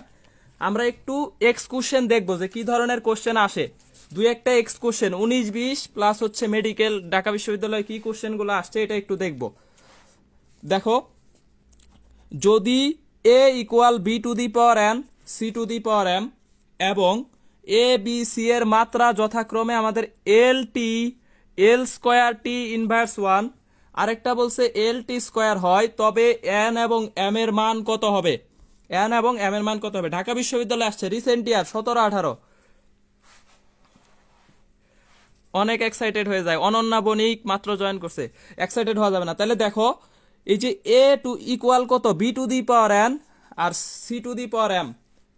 আমরা একটু এক্স কোশ্চেন দেখবো যে কি ধরনের কোশ্চেন আসে। দুই একটা এক্স কোশ্চেন 19-20 প্লাস হচ্ছে মেডিকেল, ঢাকা বিশ্ববিদ্যালয়ে কি কোশ্চেনগুলো আসছে এটা একটু দেখবো। দেখো, যদি A equal B to the power N, C to the power M এবং এ বি সি এর মাত্রা যথাক্রমে আমাদের এল টি, এল স্কোয়ার টি ইনভার্স 1, আরেকটা বলছে এল টি স্কোয়ার হয়, তবে এন এবং এম এর মান কত হবে? ঢাকা বিশ্ববিদ্যালয়ে আসছে রিসেন্ট ইয়ার 17-18। অনেক এক্সাইটেড হয়ে যায়। অনন্যা বণিক মাত্র জয়েন করছে, এক্সাইটেড হওয়া যাবে না। তাহলে দেখো এই যে এ টু ইকুয়াল কত, B to the power N আর C to the power M,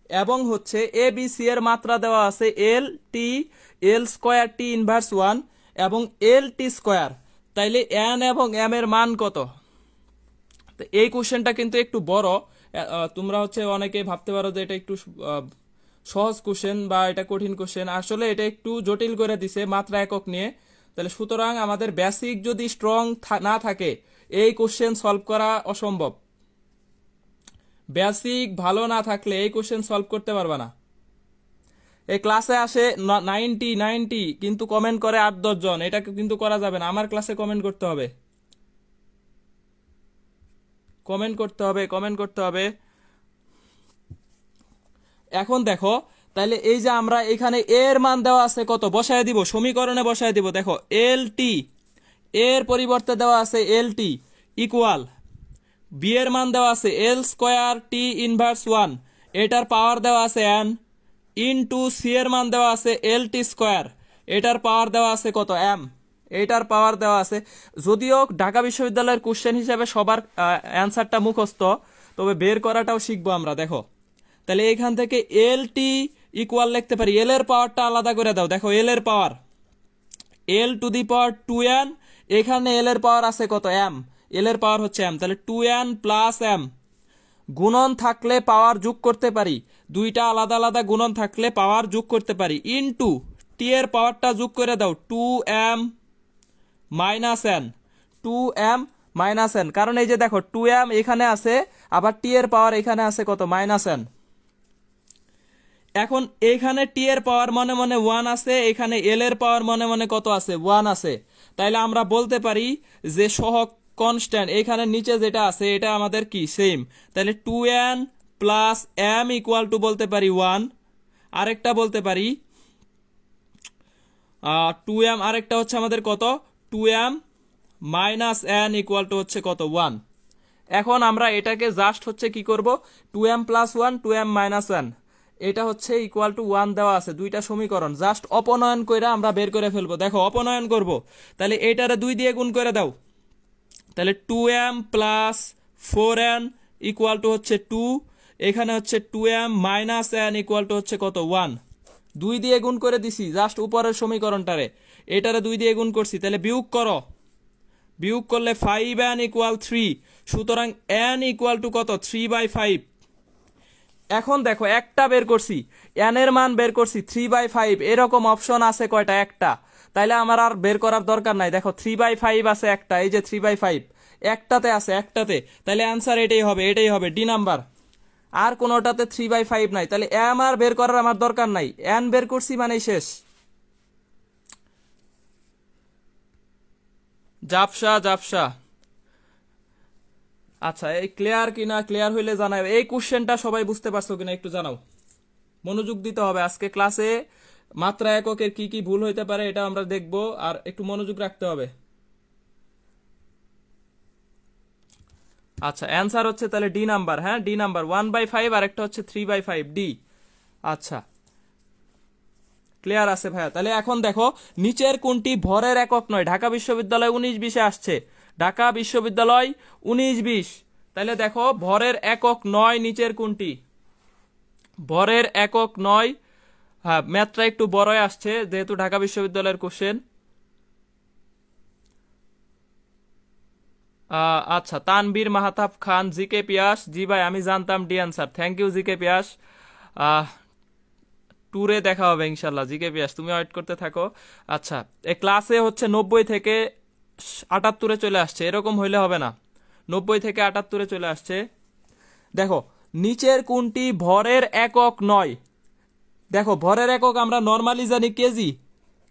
এবং হচ্ছে এ বি সি এর মাত্রা দেওয়া আছে এল টি, এল স্কোয়ার টি ইনভার্স 1 এবং এল টি স্কোয়ার। তাইলে এন এবং এম এর মান কত? তো এই কোশ্চেনটা কিন্তু একটু বড়। তোমরা হচ্ছে অনেকে ভাবতে পারো যে এটা একটু সহজ কোশ্চেন বা এটা কঠিন কোশ্চেন, আসলে এটা একটু জটিল করে দিছে মাত্রা একক নিয়ে। তাহলে সুতরাং আমাদের বেসিক যদি স্ট্রং না থাকে এই কোশ্চেন সলভ করা অসম্ভব। বেসিক ভালো না থাকলে এই কোশ্চেন সলভ করতে পারবে না। এই ক্লাসে আসে 90 কিন্তু কমেন্ট করে 8-10 জন, এটা কিন্তু করা যাবে না। আমার ক্লাসে কমেন্ট করতে হবে, কমেন্ট করতে হবে। এখন দেখো তাহলে এই যে আমরা এখানে এর মান দেওয়া আছে কত, বসায় দিব, সমীকরণে বসায় দিব। দেখো এল টি এর পরিবর্তে দেওয়া আছে এল টি ইকুয়াল, বি এর মান দেওয়া আছে এল স্কোয়ার টি ইনভার্স 1, এটার পাওয়ার দেওয়া আছে এন, ইনটু সি এর মান দেওয়া আছে এল টি স্কোয়ার, এটার পাওয়ার দেওয়া আছে কত, এম, এটার পাওয়ার দেওয়া আছে। যদিও ঢাকা বিশ্ববিদ্যালয়ের কোশ্চেন হিসেবে সবার অ্যান্সারটা মুখস্থ, তবে বের করাটাও শিখবো আমরা। দেখো তাহলে এখান থেকে এল টি ইকুয়াল লিখতে পারি, এল এর পাওয়ারটা আলাদা করে দাও। দেখো এল এর পাওয়ার L two the power 2n, এখানে এল এর পাওয়ার আছে কত, এম, এল এর পাওয়ার হচ্ছে এম। তাহলে 2n প্লাস এম, গুণন থাকলে পাওয়ার যোগ করতে পারি, দুইটা আলাদা আলাদা গুণন থাকলে পাওয়ার যোগ করতে পারি, ইনটু টি এর পাওয়ারটা যোগ করে দাও 2m minus N, 2m minus N. কারণ এই যে দেখো 2m এখানে আছে, আবার টি এর পাওয়ার এখানে আছে কত, মাইনাস এন। এখন এখানে টি এর পাওয়ার মনে মনে 1 আছে, এখানে এল এর পাওয়ার মনে মনে কত আছে, 1 আছে। তাইলে আমরা বলতে পারি যে সহগ কনস্ট্যান্ট এখানে নিচে যেটা আছে এটা আমাদের কি, সেম। তাহলে 2n plus M equal two বলতে পারি 1, আরেকটা বলতে পারি 2m, আরেকটা হচ্ছে আমাদের কত, 2m minus N equal to হচ্ছে কত, 1। এখন আমরা এটাকে জাস্ট হচ্ছে কি করব, 2m প্লাস 1 2m মাইনাস 1, এটা হচ্ছে ইকুয়াল টু 1 দেওয়া আছে, দুইটা সমীকরণ জাস্ট অপনয়ন করে আমরা বের করে ফেলবো। দেখো অপনয়ন করব, তাহলে এটারে 2 দিয়ে গুণ করে দাও, তাহলে 2m plus 4n equal to হচ্ছে 2, এখানে হচ্ছে 2m minus n equal to হচ্ছে কত, 1। 2 দিয়ে গুণ করে দিছি জাস্ট উপরের সমীকরণটারে, এটারে 2 দিয়ে গুণ করছি। তাহলে বিয়োগ করো, বিয়োগ করলে 5n ইকুয়াল 3, সুতরাং n ইকুয়াল টু কত, 3/5। এখন দেখো একটা বের করছি, n এর মান বের করছি 3/5, এরকম অপশন আছে কয়টা, একটা। তাইলে আমার আর বের করার দরকার নাই। দেখো 3/5 আছে একটা, এই যে 3/5 একটাতে আছে, একটাতে। তাইলে অ্যান্সার এটাই হবে ডি নাম্বার। আর কোনোটাতে 3/5 নাই, তাহলে এম আর বের করার আমার দরকার নাই, n বের করছি মানেই শেষ। জাপসা আচ্ছা, এই ক্লিয়ার কিনা, ক্লিয়ার হইলে জানাও। এই কোশ্চেনটা সবাই বুঝতে পারছো কিনা একটু জানাও। মনোযোগ দিতে হবে আজকে ক্লাসে, মাত্রা এককের কি কি ভুল হইতে পারে এটা আমরা দেখব, আর একটু মনোযোগ রাখতে হবে। আচ্ছা অ্যান্সার হচ্ছে তাহলে ডি নাম্বার, হ্যাঁ ডি নাম্বার 1/5 আর একটা হচ্ছে 3/5, ডি। আচ্ছা ক্লিয়ার আছে ভাইয়া। তাহলে এখন দেখো নিচের কোনটি ভরের একক নয়, ঢাকা বিশ্ববিদ্যালয় 19-20-এ আসছে, ঢাকা বিশ্ববিদ্যালয় 19-20। তাহলে দেখো ভরের একক নয় নিচের কোনটি, ভরের একক নয়। হ্যাঁ ম্যাথটা একটু বড়ই আসছে যেহেতু ঢাকা বিশ্ববিদ্যালয়ের কোশ্চেন। আচ্ছা তানবীর মাহতাব খান, জিকে পিয়াস, জি ভাই আমি জানতাম D answer, thank you GK Piyas. ট্যুরে দেখা হবে ইনশাল্লাহ জিকে পিয়াস, তুমি ওয়েট করতে থাকো। আচ্ছা এই ক্লাসে হচ্ছে 90 থেকে 78-এ চলে আসছে, এরকম হইলে হবে না, 90 থেকে 78-এ চলে আসছে। দেখো নিচের কোনটি ভরের একক নয়, দেখো ভরের একক আমরা নর্মালি জানি কেজি,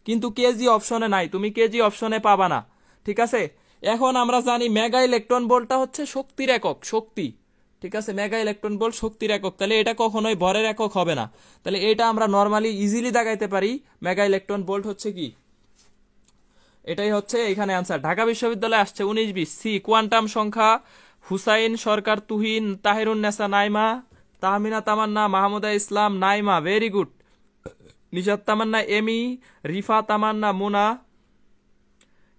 কিন্তু কেজি অপশনে নাই, তুমি কেজি অপশনে পাবা না, ঠিক আছে। এখন আমরা জানি মেগা ইলেকট্রন ভোল্টটা হচ্ছে শক্তির একক, শক্তি, ঠিক আছে, মেগা ইলেকট্রন ভোল্ট শক্তির একক, তাহলে এটা কখনোই ভরের একক হবে না। তাহলে এটা আমরা নর্মালি ইজিলি দেখাইতে পারি, মেগা ইলেকট্রন ভোল্ট হচ্ছে কি, এটাই হচ্ছে এখানে আনসার। ঢাকা বিশ্ববিদ্যালয়ে আসছে 19-20, সি কোয়ান্টাম সংখ্যা, হুসাইন সরকার তুহিন, তাহিরুন নেসা নাইমা, তাহমিনা তামান্না, মাহমুদা ইসলাম নাইমা, ভেরি গুড। নিশাত তামান্না এমি, রিফা তামান্না মুনা,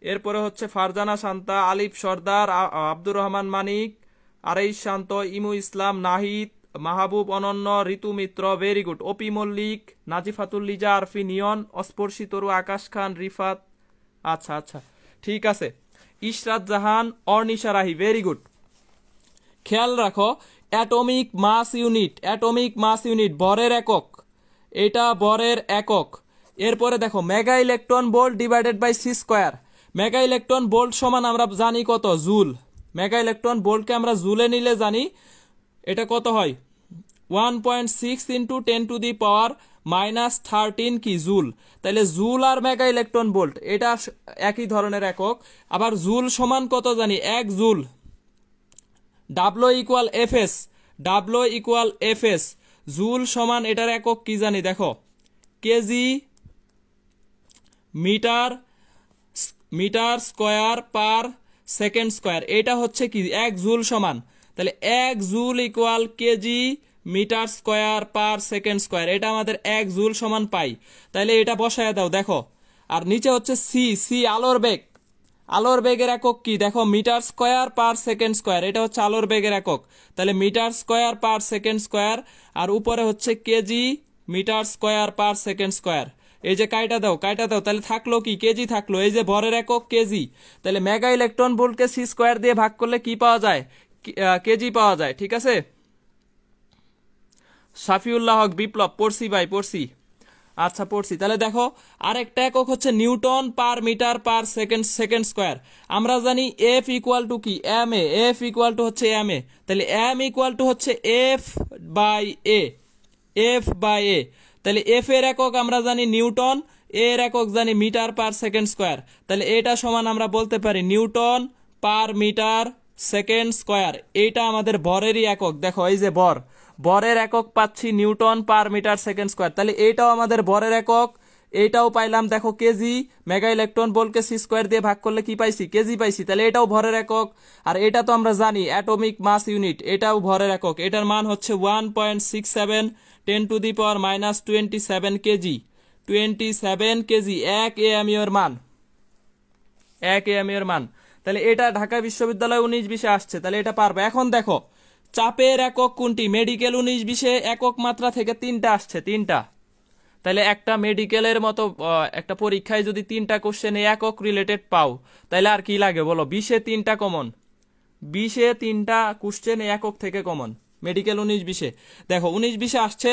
এরপরে হচ্ছে ফারজানা শান্তা, আলিফ সর্দার, আব্দুর রহমান মানিক, আরেইশ শান্ত, ইমু ইসলাম, নাহিদ, মাহবুব অনন্য, ঋতু মিত্র, ভেরি গুড। ওপি মল্লিক, নাজিফাতুল লিজা, আরফি নিয়ন, অস্পর্শী তরু, আকাশ খান, রিফাত। আচ্ছা আচ্ছা ঠিক আছে। Ishrat Jahan, Ornisha Rahi, very good. খেয়াল রাখো, atomic mass unit, atomic mass unit ভরের একক, এটা ভরের একক। এরপরে দেখো mega electron volt divided by C square. Mega electron volt সমান আমরা জানি কত, জুল। মেগা ইলেকট্রন ভোল্টকে আমরা জুলে নিলে জানি এটা কত হয়, 1.6 ইন্টু 10⁻⁻13 কি জুল। তাহলে জুল আর মেগা ইলেকট্রন ভোল্ট এটা একই ধরনের একক। আবার জুল সমান কত জানি, 1 joule. W equal F S, W equal F S. Joule সমান এটার একক কি জানি, দেখো kg metre, metre square per second square. এটা হচ্ছে কি 1 জুল সমান, তাহলে 1 joule equal kg metre square per second square. এটা আমাদের 1 জুল সমান পাই। তাহলে এটা বসায় দাও, দেখো। আর নিচে হচ্ছে সি, সি আলোর বেগ, আলোর বেগের একক কি দেখো, metre square per second square. এটা হচ্ছে আলোর বেগের একক, তাহলে metre square per second square. আর উপরে হচ্ছে KG metre square per second square. এই যে কাইটা দাও, কাইটা দাও, তাহলে থাকলো কি, কেজি থাকলো। এই যে ভরের একক কেজি, তাহলে মেগা ইলেকট্রন ভোল্টকে সি স্কোয়ার দিয়ে ভাগ করলে কি পাওয়া যায়, কেজি পাওয়া যায়। ঠিক আছে। শাফিউল্লাহ হক বিপ্লব, পড়ছি ভাই পড়ছি। আচ্ছা পড়ছি। তাহলে দেখো আরেকটা একক হচ্ছে newton per metre per second, second square. আমরা জানি এফ ইকুয়াল টু কি, M A. F equal to হচ্ছে এম এ, তাহলে এম ইকুয়াল টু হচ্ছে F by A, F by A. তাহলে এফ এর একক আমরা জানি নিউটন, এর একক জানি মিটার পার সেকেন্ড স্কোয়ার। তাহলে এটা সমান আমরা বলতে পারি newton per metre second square. এইটা আমাদের ভরেরই একক। দেখো এই যে ভর, ভরের একক পাচ্ছি newton per metre second square. তাহলে এইটাও আমাদের ভরের একক, এইটাও পাইলাম দেখো কেজি। মেগা ইলেকট্রন ভোল্টকে সি স্কোয়ার দিয়ে ভাগ করলে কি পাইছি, কেজি পাইছি। তাহলে এটাও ভরের একক। আর এটা তো আমরা জানি অ্যাটমিক মাস ইউনিট, এটাও ভরের একক। এটার মান হচ্ছে 1.67 10⁻⁻27 কেজি, 27 কেজি, 1 এএমইউ এর মান, 1 এএমইউ এর মান। তাহলে এটা ঢাকা বিশ্ববিদ্যালয় 19-20 আসছে, তাহলে এটা পারবে। এখন দেখো চাপের একক কোনটি, মেডিকেল 19-20 একক মাত্রা থেকে 3টা আসছে, 3টা। তাহলে একটা মেডিকেলের মতো একটা পরীক্ষায় যদি 3টা কোশ্চেনে একক রিলেটেড পাও, তাহলে আর কি লাগে বলো। 20-এ 3টা কমন, 20-এ 3টা কোশ্চেন একক থেকে কমন, মেডিকেল 19-20-এ। দেখো 19-20-এ আসছে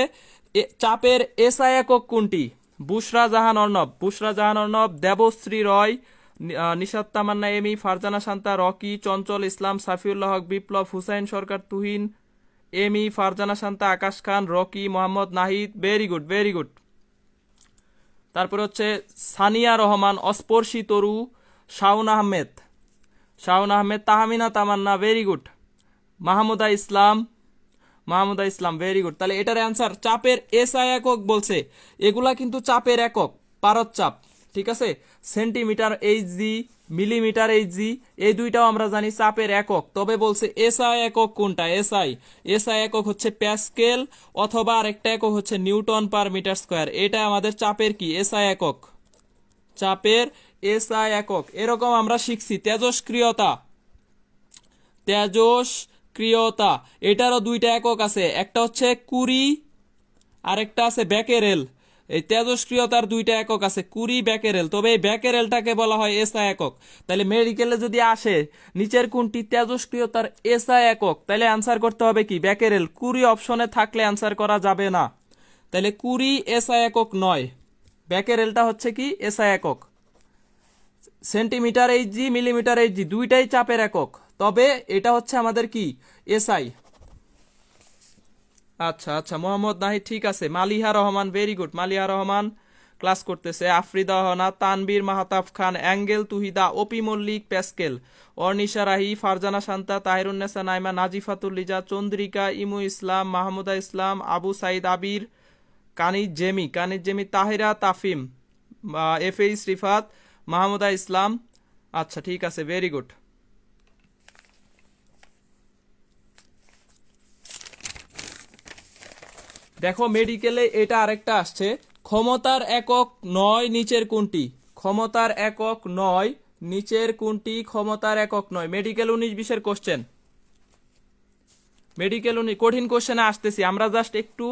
চাপের এসআই একক কোনটি, Bushra Jahan Arnab, Bushra Jahan Arnab, Debashree Roy, Nishat Tamanna Emi, Farzana Shanta, Rocky, Chanchal Islam, Shafiullah Haque Biplob, Hossain Sarkar Tuhin, Emi, Farzana Shanta, Akash Khan, Rocky, Mohammad Nahid. Very good, very good. তারপরে হচ্ছে Sania Rahman, Osporshi Toru, Shaon Ahmed, Shaon Ahmed, Tahmina Tamanna, very good. Mahmuda Islam, Mahmuda Islam, very good. তাহলে এটার অ্যান্সার চাপের এসআই একক বলছে, এগুলা কিন্তু চাপের একক, পারদ চাপ। ঠিক আছে। সেন্টিমিটার এইচজি, মিলিমিটার এইচজি, এই দুইটাও আমরা জানি চাপের একক। তবে বলছে এসআই একক কোনটা, এসআই, এসআই একক হচ্ছে প্যাসকেল, অথবা আরেকটা একক হচ্ছে নিউটন পার মিটার স্কোয়ার। এটা আমাদের চাপের কি, এসআই একক, চাপের এসআই একক। এরকম আমরা শিখছি তেজস্ক্রিয়তা, তেজস্ক্রিয়তা, এটারও 2টা একক আছে, একটা হচ্ছে কুরি আর একটা আছে ব্যাকেরেল। এই তেজস্ক্রিয়তার 2টা একক আছে, কুরি ব্যাকেরেল। তবে এই ব্যাকেরেলটাকে বলা হয় এসআই একক। তাহলে মেডিকেলে যদি আসে নিচের কোনটি তেজস্ক্রিয়তার এসআই একক, তাহলে অ্যান্সার করতে হবে কি, ব্যাকেরেল। কুরি অপশনে থাকলে অ্যান্সার করা যাবে না, তাহলে কুরি এসআই একক নয়, ব্যাকেরেলটা হচ্ছে কি এসআই একক। সেন্টিমিটার এইচজি, মিলিমিটার এইচজি, দুইটাই চাপের একক, তবে এটা হচ্ছে আমাদের কি, এসআই। আচ্ছা আচ্ছা মোহাম্মদ নাহিদ, ঠিক আছে। Maliha Rahman, very good. Maliha Rahman class করতেছে। আফরিদা হনা, তানবীর মাহতাব খান, অ্যাঙ্গেল তুহিদা, ওপি মল্লিক, প্যাসকেল, অর্নিশা রাহি, ফারজানা শান্তা, তাহিরুন্নেসা নাইমা, নাজিফাতুল লিজা, চন্দ্রিকা, ইমু ইসলাম, মাহমুদা ইসলাম, আবু সাইদ আবির, কানিজ জেমি, কানিজ জেমি, তাহিরা তাফিম, এফএইচ রিফাত, মাহমুদা ইসলাম। আচ্ছা ঠিক আছে, ভেরি গুড। দেখো মেডিকেলে এটা আরেকটা আসছে, ক্ষমতার একক নয় নিচের কোনটি? ক্ষমতার একক নয় নিচের কোনটি ক্ষমতার একক নয়? মেডিকেল 19-20 কোশ্চেন, মেডিকেল কঠিন কোশ্চেনে আসতেছি আমরা, জাস্ট একটু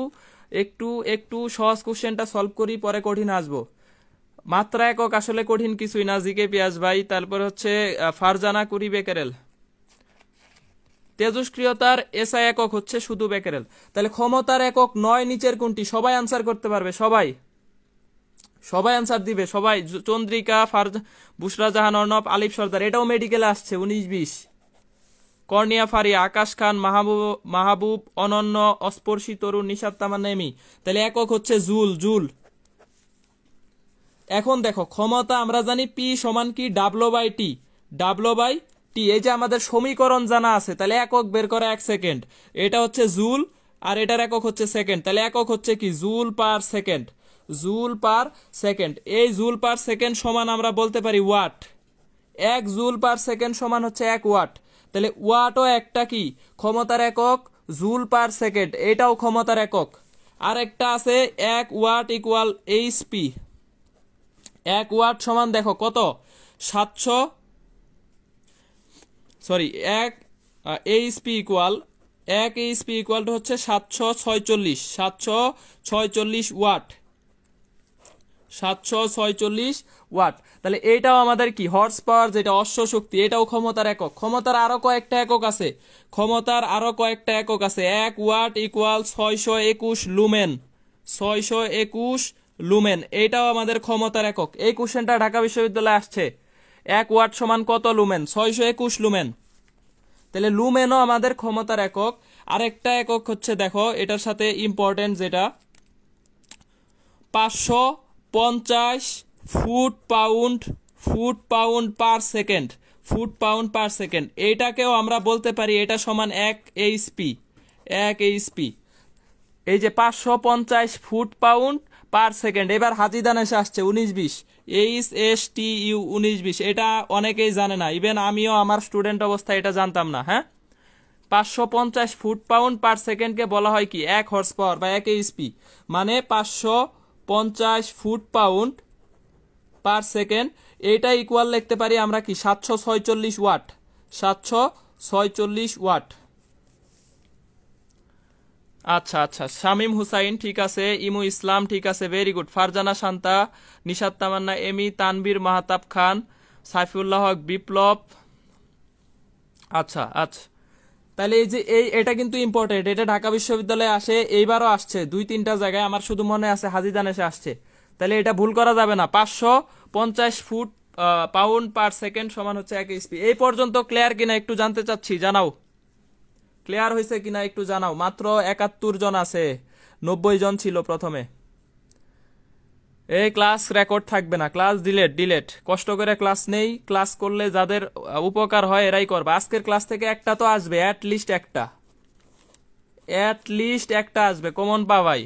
একটু একটু সহজ কোশ্চেনটা সলভ করি, পরে কঠিন আসবো। মাত্রা একক আসলে কঠিন কিছুই না, জিকে পিয়াস ভাই। তারপর হচ্ছে ফারজানা কুরি বেকেরেল। তেজস্ক্রিয়তার এসআই একক হচ্ছে শুধু বেকেরেল। তাহলে ক্ষমতার একক নয় নিচের কোনটি? সবাই আনসার করতে পারবে, সবাই সবাই আনসার দিবে, সবাই। চন্দ্রিকা, বুশরা জাহান অর্ণব, আলিফ সর্দার, এটাও মেডিকেলে আসছে 19-20। কর্নিয়া ফারিয়া, আকাশ খান, মাহবুব, অনন্য, অস্পর্শী তরুণ, নিশাত তামান্না এমি। তাহলে একক হচ্ছে জুল, জুল। এখন দেখো ক্ষমতা আমরা জানি পি সমান কি? ডাব্লু/টি, ডাব্লু/টি। এই যে আমাদের সমীকরণ জানা আছে, তাহলে একক বের করা 1 সেকেন্ড। এটা হচ্ছে জুল আর এটার একক হচ্ছে সেকেন্ড, তাহলে একক হচ্ছে কি? Joule per second, joule per second. এই জুল পার সেকেন্ড সমান আমরা বলতে পারি ওয়াট। 1 জুল পার সেকেন্ড সমান হচ্ছে 1 ওয়াট। তাহলে ওয়াটও একটা কি? ক্ষমতার একক। জুল পার সেকেন্ড এটাও ক্ষমতার একক। আর একটা আছে 1 ওয়াট ইকুয়াল এইচপি। 1 ওয়াট সমান দেখো কত? 700, sorry 1 HP equal 1 HP equal to হচ্ছে 746 ওয়াট, 746 ওয়াট। তাহলে এইটাও আমাদের কি? হর্স পাওয়ার, যেটা অশ্ব শক্তি, এটাও ক্ষমতার একক। ক্ষমতার আরো কয়েকটা একক আছে, ক্ষমতার আরো কয়েকটা একক আছে। 1 ওয়াট ইকুয়াল 621 লুমেন, 621 লুমেন, এটাও আমাদের ক্ষমতার একক। এই কোশ্চেনটা ঢাকা বিশ্ববিদ্যালয়ে আসছে। 1 ওয়াট সমান কত লুমেন? 621 লুমেন। তাহলে লুমেনও আমাদের ক্ষমতার একক। আরেকটা একক হচ্ছে দেখো এটার সাথে ইম্পর্টেন্ট, যেটা 550 foot pound per second, foot pound per second. এইটাকেও আমরা বলতে পারি এটা সমান 1 এইচপি, 1 এইচপি। এই যে 550 ফুট পাউন্ড পার সেকেন্ড। এবার হাতিদান এসে আসছে 19-20, HSTU 19-20। এটা অনেকেই জানে না, ইভেন আমিও আমার স্টুডেন্ট অবস্থায় এটা জানতাম না। হ্যাঁ, 550 ফুট পাউন্ড পার সেকেন্ডকে বলা হয় কি? 1 হর্স পাওয়ার বা 1 এইচপি। মানে 550 ফুট পাউন্ড পার সেকেন্ড, এটা ইকুয়াল লিখতে পারি আমরা কি? 746 ওয়াট, 746 ওয়াট। আচ্ছা আচ্ছা, শামীম হুসাইন ঠিক আছে, ইমু ইসলাম ঠিক আছে, ভেরি গুড। ফারজানা শান্তা, নিশাত তামান্না এমি, তানবীর মাহতাব খান, সাইফুল্লাহ হক, বিপ্লব। আচ্ছা আচ্ছা, তাহলে এই যে এটা কিন্তু ইম্পর্টেন্ট, এটা ঢাকা বিশ্ববিদ্যালয়ে আসে, এইবারও আসছে 2-3টা জায়গায়, আমার শুধু মনে আছে হাজিদান এসে আসছে। তাহলে এটা ভুল করা যাবে না। 550 ফুট পাউন্ড পার সেকেন্ড সমান হচ্ছে 1 এইচপি। এই পর্যন্ত ক্লিয়ার কিনা একটু জানতে চাচ্ছি, জানাও। ক্লিয়ার হয়েছে কিনা একটু জানাও। মাত্র 71 জন আছে, 90 জন ছিল প্রথমে। এই ক্লাস রেকর্ড থাকবে না, ক্লাস ডিলেট। কষ্ট করে ক্লাস নেই, ক্লাস করলে যাদের উপকার হয় এরাই করবে। আজকের ক্লাস থেকে একটা তো আসবে, অ্যাটলিস্ট একটা আসবে, কমন পাওয়াই।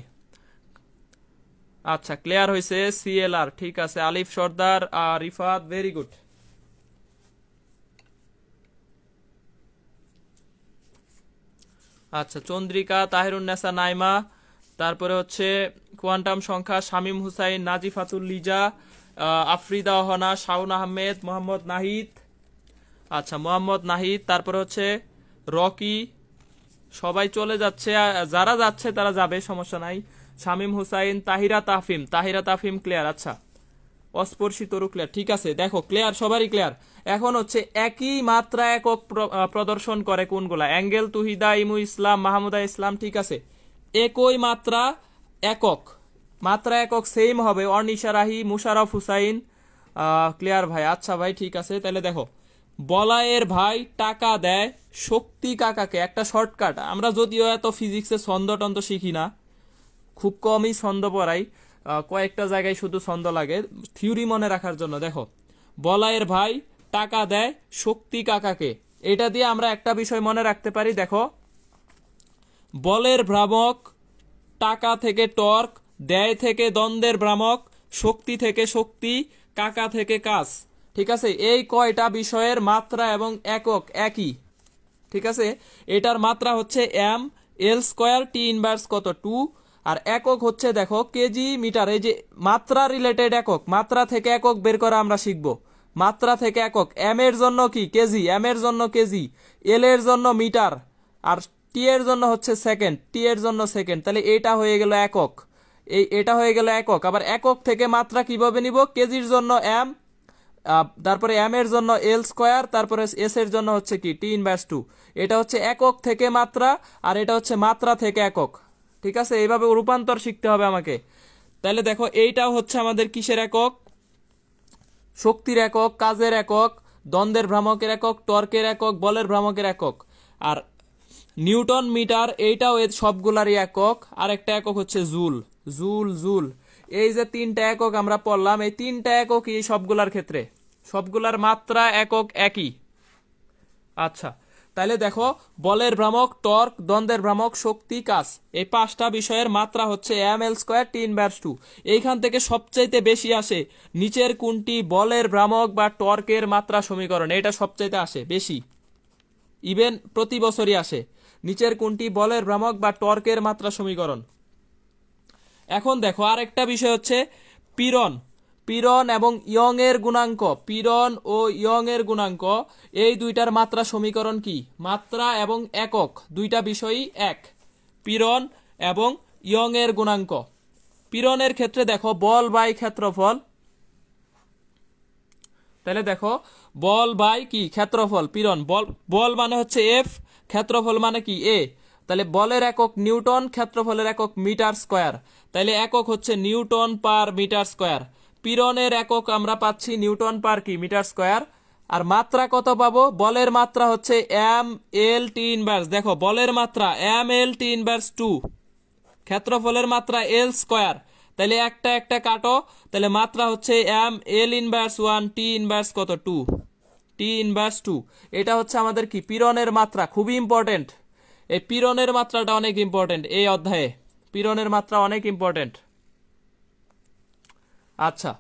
আচ্ছা, ক্লিয়ার হয়েছে। CLR ঠিক আছে, আলিফ সর্দার, রিফাত, ভেরি গুড। আচ্ছা, চন্দ্রিকা, তাহিরুন্নেসা নাইমা, তারপরে হচ্ছে কোয়ান্টাম সংখ্যা, শামীম হুসাইন, নাজিফাতুল লিজা, আফরিদা অহনা, শাউন আহমেদ, মোহাম্মদ নাহিদ। আচ্ছা, মোহাম্মদ নাহিদ, তারপরে হচ্ছে রকি। সবাই চলে যাচ্ছে, যারা যাচ্ছে তারা যাবে, সমস্যা নাই। শামীম হুসাইন, তাহিরা তাফিম ক্লিয়ার। আচ্ছা, অস্পর্শী তরু ক্লিয়ার, ঠিক আছে। দেখো ক্লিয়ার, সবারই ক্লিয়ার। এখন হচ্ছে একই মাত্রা একক প্রদর্শন করে কোনগুলা? অ্যাঙ্গেল, তুহিদা, ইমু ইসলাম, মাহমুদা ইসলাম, ঠিক আছে। একই মাত্রা একক সেম হবে। অর্নিশা রাহি, মুশারফ হুসাইন, ক্লিয়ার ভাই। আচ্ছা ভাই, ঠিক আছে। তাহলে দেখো, বলায়ের ভাই টাকা দেয় শক্তি কাকাকে। একটা শর্টকাট, আমরা যদিও এত ফিজিক্সে ছন্দ টন্দ শিখি না, খুব কমই ছন্দ পড়াই, কয়েকটা জায়গায় শুধু ছন্দ লাগে থিওরি মনে রাখার জন্য। দেখো, বলায়ের ভাই টাকা দেয় শক্তি কাকাকে, এটা দিয়ে আমরা একটা বিষয় মনে রাখতে পারি। দেখো, বলের ভ্রামক, টাকা থেকে টর্ক, দেয় থেকে দ্বন্দ্বের ভ্রামক, শক্তি থেকে শক্তি, কাকা থেকে কাজ। ঠিক আছে, এই কয়টা বিষয়ের মাত্রা এবং একক একই। ঠিক আছে, এটার মাত্রা হচ্ছে m, L square, T inverse কত 2, আর একক হচ্ছে দেখো কেজি মিটার, এই যে মাত্রা রিলেটেড একক, মাত্রা থেকে একক বের করা আমরা শিখবো। মাত্রা থেকে একক, এম এর জন্য কি কেজি, এম এর জন্য কেজি, এল এর জন্য মিটার, আর টি এর জন্য হচ্ছে সেকেন্ড, টি এর জন্য সেকেন্ড। তাহলে এটা হয়ে গেল একক, এটা হয়ে গেল একক। আবার একক থেকে মাত্রা কিভাবে নিব, কেজির জন্য এম, তারপরে এম এর জন্য এল স্কোয়ার, তারপরে এস এর জন্য হচ্ছে কি টি ইনভার্স 2। এটা হচ্ছে একক থেকে মাত্রা, আর এটা হচ্ছে মাত্রা থেকে একক। ঠিক আছে, এইভাবে রূপান্তর শিখতে হবে আমাকে। তাহলে দেখো এইটাও হচ্ছে আমাদের কিসের একক, শক্তির একক, কাজের একক, দ্বন্দ্বের ভ্রামকের একক, টর্কের একক, বলের ভ্রামকের একক। আর নিউটন মিটার এইটাও এর সবগুলারই একক। আর একটা একক হচ্ছে জুল, জুল, জুল। এই যে তিনটা একক আমরা পড়লাম, এই তিনটা এককই সবগুলার ক্ষেত্রে, সবগুলার মাত্রা একক একই। আচ্ছা, তাহলে দেখো বলের ভ্রামক, টর্ক, দ্বন্দ্বের ভ্রামক, শক্তি, কাজ, এই পাঁচটা বিষয়ের মাত্রা হচ্ছে M L square T inverse 2। এইখান থেকে সবচাইতে বেশি আসে নিচের কোনটি বলের ভ্রামক বা টর্কের মাত্রা সমীকরণ, এটা সবচাইতে আসে বেশি, ইভেন প্রতি বছরই আসে। নিচের কোনটি বলের ভ্রামক বা টর্কের মাত্রা সমীকরণ। এখন দেখো আরেকটা বিষয় হচ্ছে পীড়ন, পীড়ন এবং ইয়ং এর গুণাঙ্ক, পীড়ন ও ইয়ং এর গুণাঙ্ক, এই দুইটার মাত্রা সমীকরণ কি, মাত্রা এবং একক দুইটা বিষয়ই এক, পীড়ন এবং ইয়ং এর গুণাঙ্ক। পীড়নের ক্ষেত্রে দেখো বল বাই ক্ষেত্রফল, তাহলে দেখো বল বাই কি ক্ষেত্রফল, পীড়ন, বল, বল মানে হচ্ছে এফ, ক্ষেত্রফল মানে কি এ। তাহলে বলের একক নিউটন, ক্ষেত্রফলের একক মিটার স্কোয়ার, তাহলে একক হচ্ছে নিউটন পার মিটার স্কোয়ার। পীড়নের একক আমরা পাচ্ছি নিউটন পার কি মিটার স্কোয়ার। আর মাত্রা কত পাবো, বলের মাত্রা হচ্ছে এম এল টি ইনভার্স, দেখো বলের মাত্রা এম এল টি ইনভার্স 2, ক্ষেত্রফলের মাত্রা এল স্কোয়ার। তাহলে একটা একটা কাটো, তাহলে মাত্রা হচ্ছে M L inverse 1, T inverse কত 2, টি ইনভার্স 2। এটা হচ্ছে আমাদের কি পীড়নের মাত্রা, খুবই ইম্পর্টেন্ট। এই পীড়নের মাত্রাটা অনেক ইম্পর্টেন্ট এই অধ্যায়ে, পীড়নের মাত্রা অনেক ইম্পর্টেন্ট। আচ্ছা,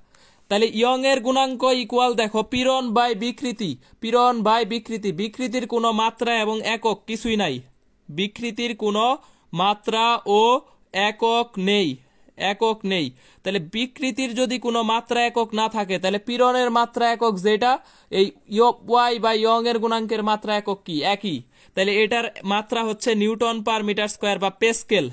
তাহলে ইয়ং এর গুণাঙ্ক ইকুয়াল দেখো পীড়ন বাই বিকৃতি, পীড়ন বাই বিকৃতি, বিকৃতির কোনো মাত্রা এবং একক কিছুই নাই, বিকৃতির কোনো মাত্রা ও একক নেই, একক নেই। তাহলে বিকৃতির যদি কোনো মাত্রা একক না থাকে, তাহলে পীড়নের মাত্রা একক যেটা, এই ওয়াই বা ইয়ং এর গুণাঙ্কের মাত্রা একক কি একই। তাহলে এটার মাত্রা হচ্ছে নিউটন পার মিটার স্কোয়ার বা পেস্কেল,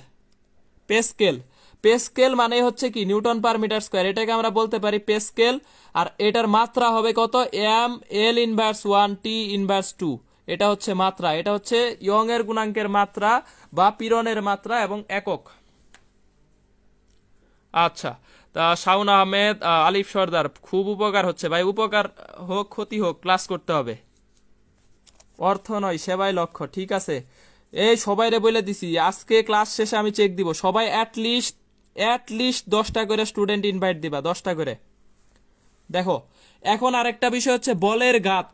পেস্কেল, পেস্কেল মানে হচ্ছে কি নিউটন পার মিটার স্কোয়ার, এটাকে আমরা বলতে পারি পেস্কেল। আর এটার মাত্রা হবে কত, M L inverse 1, T inverse 2। এটা হচ্ছে মাত্রা, এটা হচ্ছে ইয়ং এর গুণাঙ্কের মাত্রা বা পীড়নের মাত্রা এবং একক। আচ্ছা, তা শাওন আহমেদ, আলিফ সর্দার, খুব উপকার হচ্ছে ভাই, উপকার হোক ক্ষতি হোক ক্লাস করতে হবে, অর্থ নয় সেবাই লক্ষ্য। ঠিক আছে, এই সবাইরে বলে দিছি আজকে ক্লাস শেষে আমি চেক দিব, সবাই অ্যাটলিস্ট 10টা করে স্টুডেন্ট ইনভাইট দিবা, 10টা করে। দেখো এখন আরেকটা বিষয় হচ্ছে বলের ঘাত,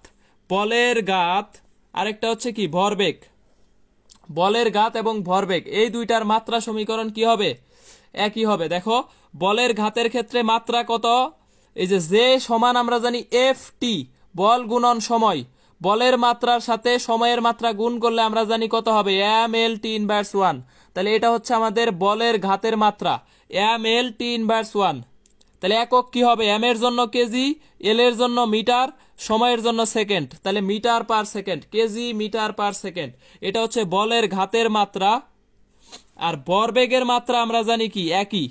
বলের ঘাত, আরেকটা হচ্ছে কি ভরবেগ, বলের ঘাত এবং ভরবেগ, এই দুইটার মাত্রা সমীকরণ কি হবে, একই হবে। দেখো বলের ঘাতের ক্ষেত্রে মাত্রা কত, এই যে সমান আমরা জানি এফ টি, বল গুণন সময়, বলের মাত্রার সাথে সময়ের মাত্রা গুণ করলে আমরা জানি কত হবে, এম এল টি ইনভার্স 1। তাহলে এটা হচ্ছে আমাদের বলের ঘাতের মাত্রা, এম এল টি ইনভার্স 1। তাহলে একক কি হবে, এম এর জন্য কেজি, এল এর জন্য মিটার, সময়ের জন্য সেকেন্ড, তাহলে metre per second, kg metre per second. এটা হচ্ছে বলের ঘাতের মাত্রা। আর ভরবেগের মাত্রা আমরা জানি কি একই,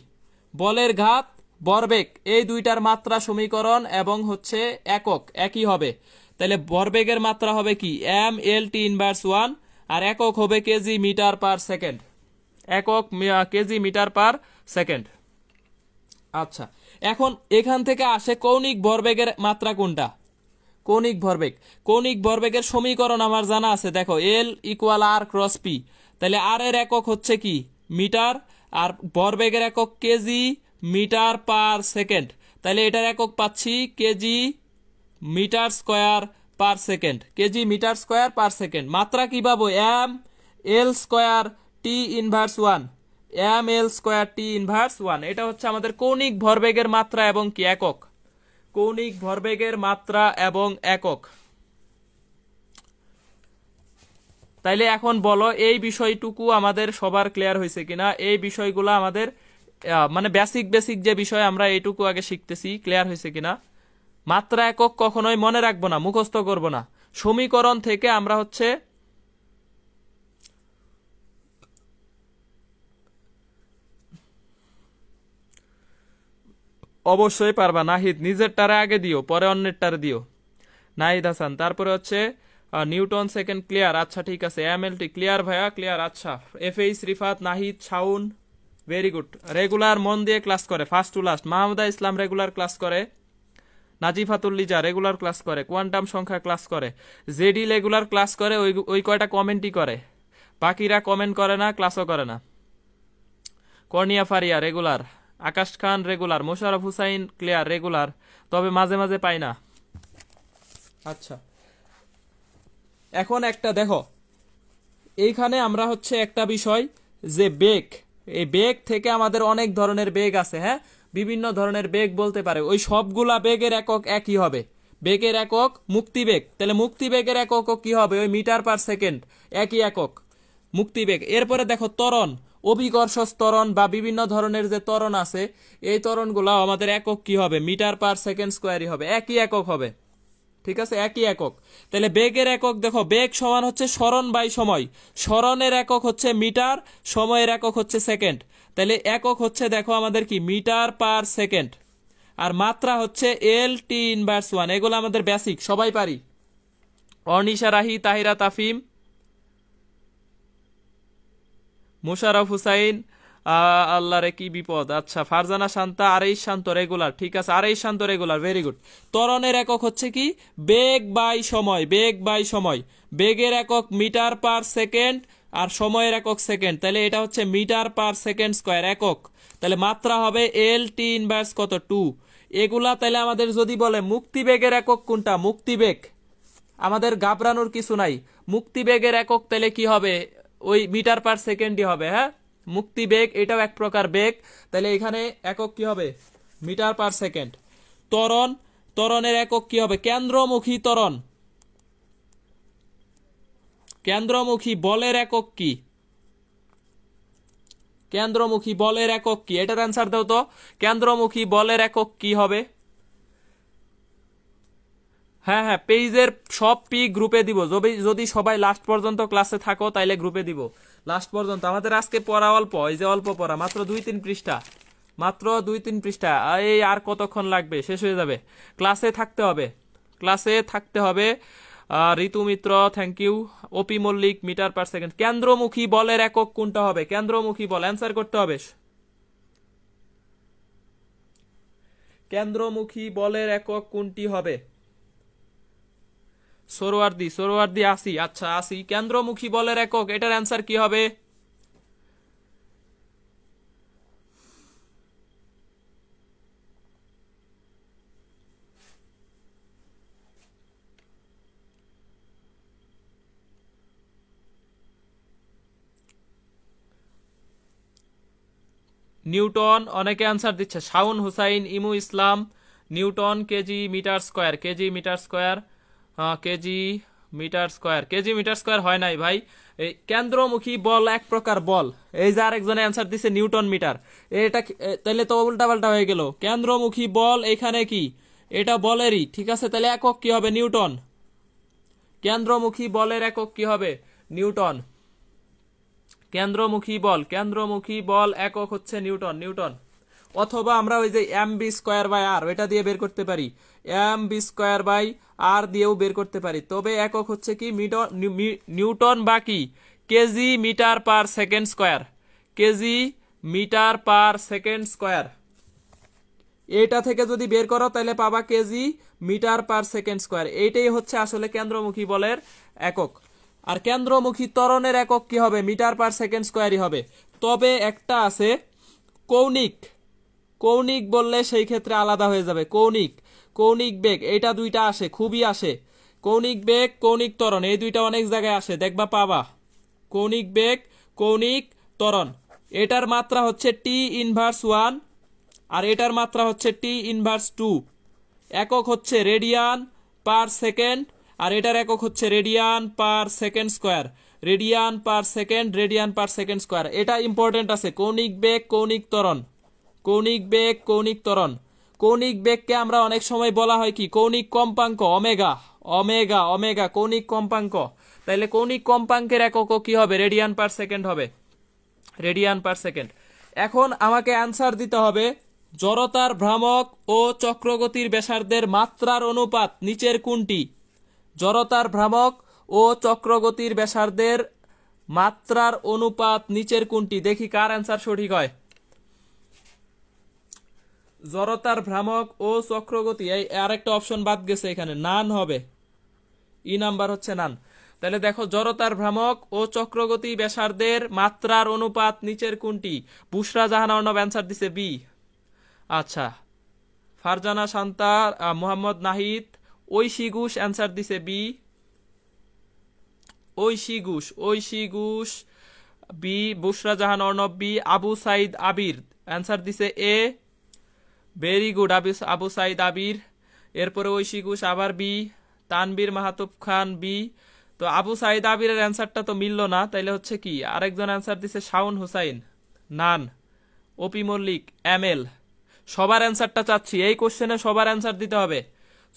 বলের ঘাত, ভরবেগ, এই দুইটার মাত্রা সমীকরণ এবং হচ্ছে একক একই হবে। তাহলে ভরবেগের মাত্রা হবে কি এম এল টি ইনভার্স 1, আর একক হবে কেজি মিটার পার সেকেন্ড, একক কেজি মিটার পার সেকেন্ড। আচ্ছা, এখন এখান থেকে আসে কৌণিক ভরবেগের মাত্রা কোনটা, কৌণিক ভরবেগ, কৌণিক ভরবেগের সমীকরণ আমার জানা আছে, দেখো এল ইকুয়াল আর ক্রস পি। তাহলে আর এর একক হচ্ছে কি মিটার, আর ভরবেগের একক কেজি মিটার পার সেকেন্ড। তাহলে এটার একক পাচ্ছি kg metre square per second, kg metre square per second. মাত্রা কি পাবো, M L square T inverse 1, M L square T inverse 1। এটা হচ্ছে আমাদের কৌণিক ভরবেগের মাত্রা এবং কি একক, কৌণিক ভরবেগের মাত্রা এবং একক। তাইলে এখন বলো এই বিষয়টুকু আমাদের সবার ক্লিয়ার হয়েছে কিনা, এই বিষয়গুলো আমাদের মানে বেসিক বেসিক যে বিষয় আমরা এইটুকু আগে শিখতেছি ক্লিয়ার হয়েছে কিনা। মাত্রা একক কখনোই মনে রাখবো না, মুখস্থ করব না, সমীকরণ থেকে আমরা হচ্ছে অবশ্যই পারবা। নাহিদ নিজেরটারে আগে দিও, পরে অন্যেরটারে দিও। নাহিদ হাসান, তারপরে হচ্ছে নিউটন সেকেন্ড ক্লিয়ার, আচ্ছা ঠিক আছে। এমএলটি ক্লিয়ার ভাইয়া, ক্লিয়ার, আচ্ছা। এফএইচ Rifat, Nahid, Shaon, very good. Regular মন দিয়ে ক্লাস করে first to last. Mahmuda Islam regular class করে। নাজিফাতুল্লিজা রেগুলার ক্লাস করে। কোয়ান্টাম সংখ্যা ক্লাস করে। জেডি রেগুলার ক্লাস করে, ওই কয়টা কমেন্টই করে, বাকিরা কমেন্ট করে না, ক্লাসও করে না। Kornia Faria regular. Akash Khan regular. Mosharraf Hossain clear regular, তবে মাঝে মাঝে পাই না। আচ্ছা, এখন একটা দেখো, এইখানে আমরা হচ্ছে একটা বিষয় যে বেগ, এই বেগ থেকে আমাদের অনেক ধরনের বেগ আছে, হ্যাঁ, বিভিন্ন ধরনের বেগ বলতে পারে। ওই সবগুলা বেগের একক একই হবে। বেগের একক মুক্তিবেগ, তাহলে মুক্তিবেগের একক কি হবে? ওই মিটার পার সেকেন্ড, একই একক মুক্তিবেগ। এরপরে দেখো ত্বরণ, অভিকর্ষ ত্বরণ বা বিভিন্ন ধরনের যে ত্বরণ আছে, এই ত্বরণগুলো আমাদের একক কি হবে? মিটার পার সেকেন্ড স্কোয়ারই হবে, একই একক হবে, ঠিক আছে, একই একক। তাহলে বেগের একক দেখো, বেগ সমান হচ্ছে সরণ বাই সময়। সরণের একক হচ্ছে মিটার, সময়ের একক হচ্ছে সেকেন্ড। তাহলে একক হচ্ছে দেখো আমাদের কি মিটার পার সেকেন্ড, আর মাত্রা হচ্ছে এল টি ইনভার্স 1। এগুলো আমাদের বেসিক, সবাই পারি। অর্নিশা রাহি, তাহিরা তাফিম, মুশারফ হুসাইন, আল্লাহ রে কি বিপদ। আচ্ছা, ফারজানা শান্তা, আরেইশ শান্ত রেগুলার, ঠিক আছে, আরেইশ শান্ত রেগুলার, ভেরি গুড। ত্বরণের একক হচ্ছে কি? বেগ বাই সময়, বেগ বাই সময়। বেগের একক মিটার পার সেকেন্ড আর সময়ের একক সেকেন্ড, তাহলে এটা হচ্ছে মিটার পার সেকেন্ড স্কোয়ার একক। তাহলে মাত্রা হবে এল টি ইনভার্স কত? 2। এগুলা তাহলে আমাদের যদি বলে মুক্তিবেগের একক কোনটা? মুক্তিবেগ, আমাদের ঘাবড়ানোর কিছু নাই। মুক্তিবেগের একক তাহলে কি হবে? ওই মিটার পার সেকেন্ডই হবে, হ্যাঁ। মুক্তিবেগ এটাও এক প্রকার বেগ, তাহলে এখানে একক কি হবে? Metre per second. ত্বরণ, ত্বরণের একক কি হবে? কেন্দ্রমুখী ত্বরণ। কেন্দ্রমুখী বলের একক কি? কেন্দ্রমুখী বলের একক কি? এটার অ্যান্সার দাও তো। কেন্দ্রমুখী বলের একক কি হবে? হ্যাঁ হ্যাঁ, পেজের সব পি গ্রুপে দিব, যদি সবাই লাস্ট পর্যন্ত ক্লাসে থাকো তাইলে গ্রুপে দিব লাস্ট পর্যন্ত। আমাদের আজকে পড়া অল্প, এই যে অল্প পড়া, মাত্র 2-3 পৃষ্ঠা, মাত্র 2-3 পৃষ্ঠা। এই আর কতক্ষণ লাগবে? শেষ হয়ে যাবে। ক্লাসে থাকতে হবে, ক্লাসে থাকতে হবে। Ritu Mitra thank you. OP Mallik, metre per second. কেন্দ্রমুখী বলের একক কোনটা হবে? কেন্দ্রমুখী বল, অ্যান্সার করতে হবে। কেন্দ্রমুখী বলের একক কোনটি হবে? সরোয়ার্দি আসি, আচ্ছা আসি। কেন্দ্রমুখী বলের একক, এটার অ্যান্সার কি হবে? নিউটন, অনেকে অ্যান্সার দিচ্ছে। Shaon Hossain, Emu Islam, newton KG metre square, KG metre square, KG metre square, KG metre square হয় নাই ভাই। এই কেন্দ্রমুখী বল এক প্রকার বল। এই যে আরেকজনে অ্যান্সার দিচ্ছে নিউটন মিটার, এটা তাহলে তো উল্টা পাল্টা হয়ে গেল। কেন্দ্রমুখী বল এখানে কি? এটা বলেরই, ঠিক আছে, তাহলে একক কি হবে? নিউটন। কেন্দ্রমুখী বলের একক কি হবে? নিউটন। কেন্দ্রমুখী বল, কেন্দ্রমুখী বল একক হচ্ছে নিউটন, নিউটন। অথবা আমরা ওই যে এম বি স্কোয়ার বাই আর, এটা দিয়ে বের করতে পারি। এম বি স্কোয়ার বাই আর দিয়েও বের করতে পারি, তবে একক হচ্ছে কি? নিউটন বা কি? Kg metre per second square, KG metre per second square. এটা থেকে যদি বের করো তাহলে পাবা kg metre per second square. এইটাই হচ্ছে আসলে কেন্দ্রমুখী বলের একক। আর কেন্দ্রমুখী ত্বরণের একক কি হবে? মিটার পার সেকেন্ড স্কোয়ারই হবে। তবে একটা আছে কৌণিক, কৌণিক বললে সেই ক্ষেত্রে আলাদা হয়ে যাবে। কৌণিক, কৌণিক বেগ, এইটা দুইটা আসে, খুবই আসে। কৌণিক বেগ, কৌণিক ত্বরণ, এই দুইটা অনেক জায়গায় আসে, দেখবা পাবা। কৌণিক বেগ, কৌণিক ত্বরণ, এটার মাত্রা হচ্ছে টি ইনভার্স 1 আর এটার মাত্রা হচ্ছে টি ইনভার্স 2। একক হচ্ছে রেডিয়ান পার সেকেন্ড আর এটার একক হচ্ছে রেডিয়ান পার second square, radian per second, radian পার সেকেন্ড স্কোয়ার। এটা ইম্পর্টেন্ট আছে, কৌণিক বেগ কৌণিক ত্বরণ, কৌণিক বেগ কৌণিক ত্বরণ। কৌণিক বেগকে আমরা অনেক সময় বলা হয় কি কৌণিক কম্পাঙ্ক, ওমেগা, ওমেগা, ওমেগা কৌণিক কম্পাঙ্ক। তাইলে কৌণিক কম্পাঙ্কের এককও কি হবে, রেডিয়ান পার সেকেন্ড হবে, রেডিয়ান পার সেকেন্ড। এখন আমাকে অ্যান্সার দিতে হবে জড়তার ভ্রামক ও চক্রগতির ব্যাসার্ধের মাত্রার অনুপাত নিচের কোনটি? জড়তার ভ্রামক ও চক্রগতির ব্যাসার্ধের মাত্রার অনুপাত নিচের কোনটি? দেখি কার অ্যান্সার সঠিক হয়। জড়তার ভ্রামক ও চক্রগতি, এই আরেকটা অপশন বাদ গেছে এখানে, নান হবে, ই নাম্বার হচ্ছে নান। তাহলে দেখো জড়তার ভ্রামক ও চক্রগতি ব্যাসার্ধের মাত্রার অনুপাত নিচের কোনটি? বুশরা জাহান অর্ণব অ্যান্সার দিছে বি। আচ্ছা, ফারজানা শান্তা, মোহাম্মদ নাহিদ, ঐশী ঘোষ অ্যান্সার দিছে বি, ঐশী ঘোষ, ঐশী ঘোষ বি, বুশরা জাহান অর্ণব বি, আবু সাইদ আবির অ্যান্সার দিছে এ, ভেরি গুড আবু সাইদ আবির। এরপরে ঐশী ঘোষ আবার বি, তানবীর মাহাতুব খান বি। তো আবু সাইদ আবিরের অ্যান্সারটা তো মিলল না, তাইলে হচ্ছে কি আরেকজন অ্যান্সার দিছে শাউন হুসাইন, নান, ওপি মল্লিক, এম এল। সবার অ্যান্সারটা চাচ্ছি, এই কোশ্চেনে সবার অ্যান্সার দিতে হবে।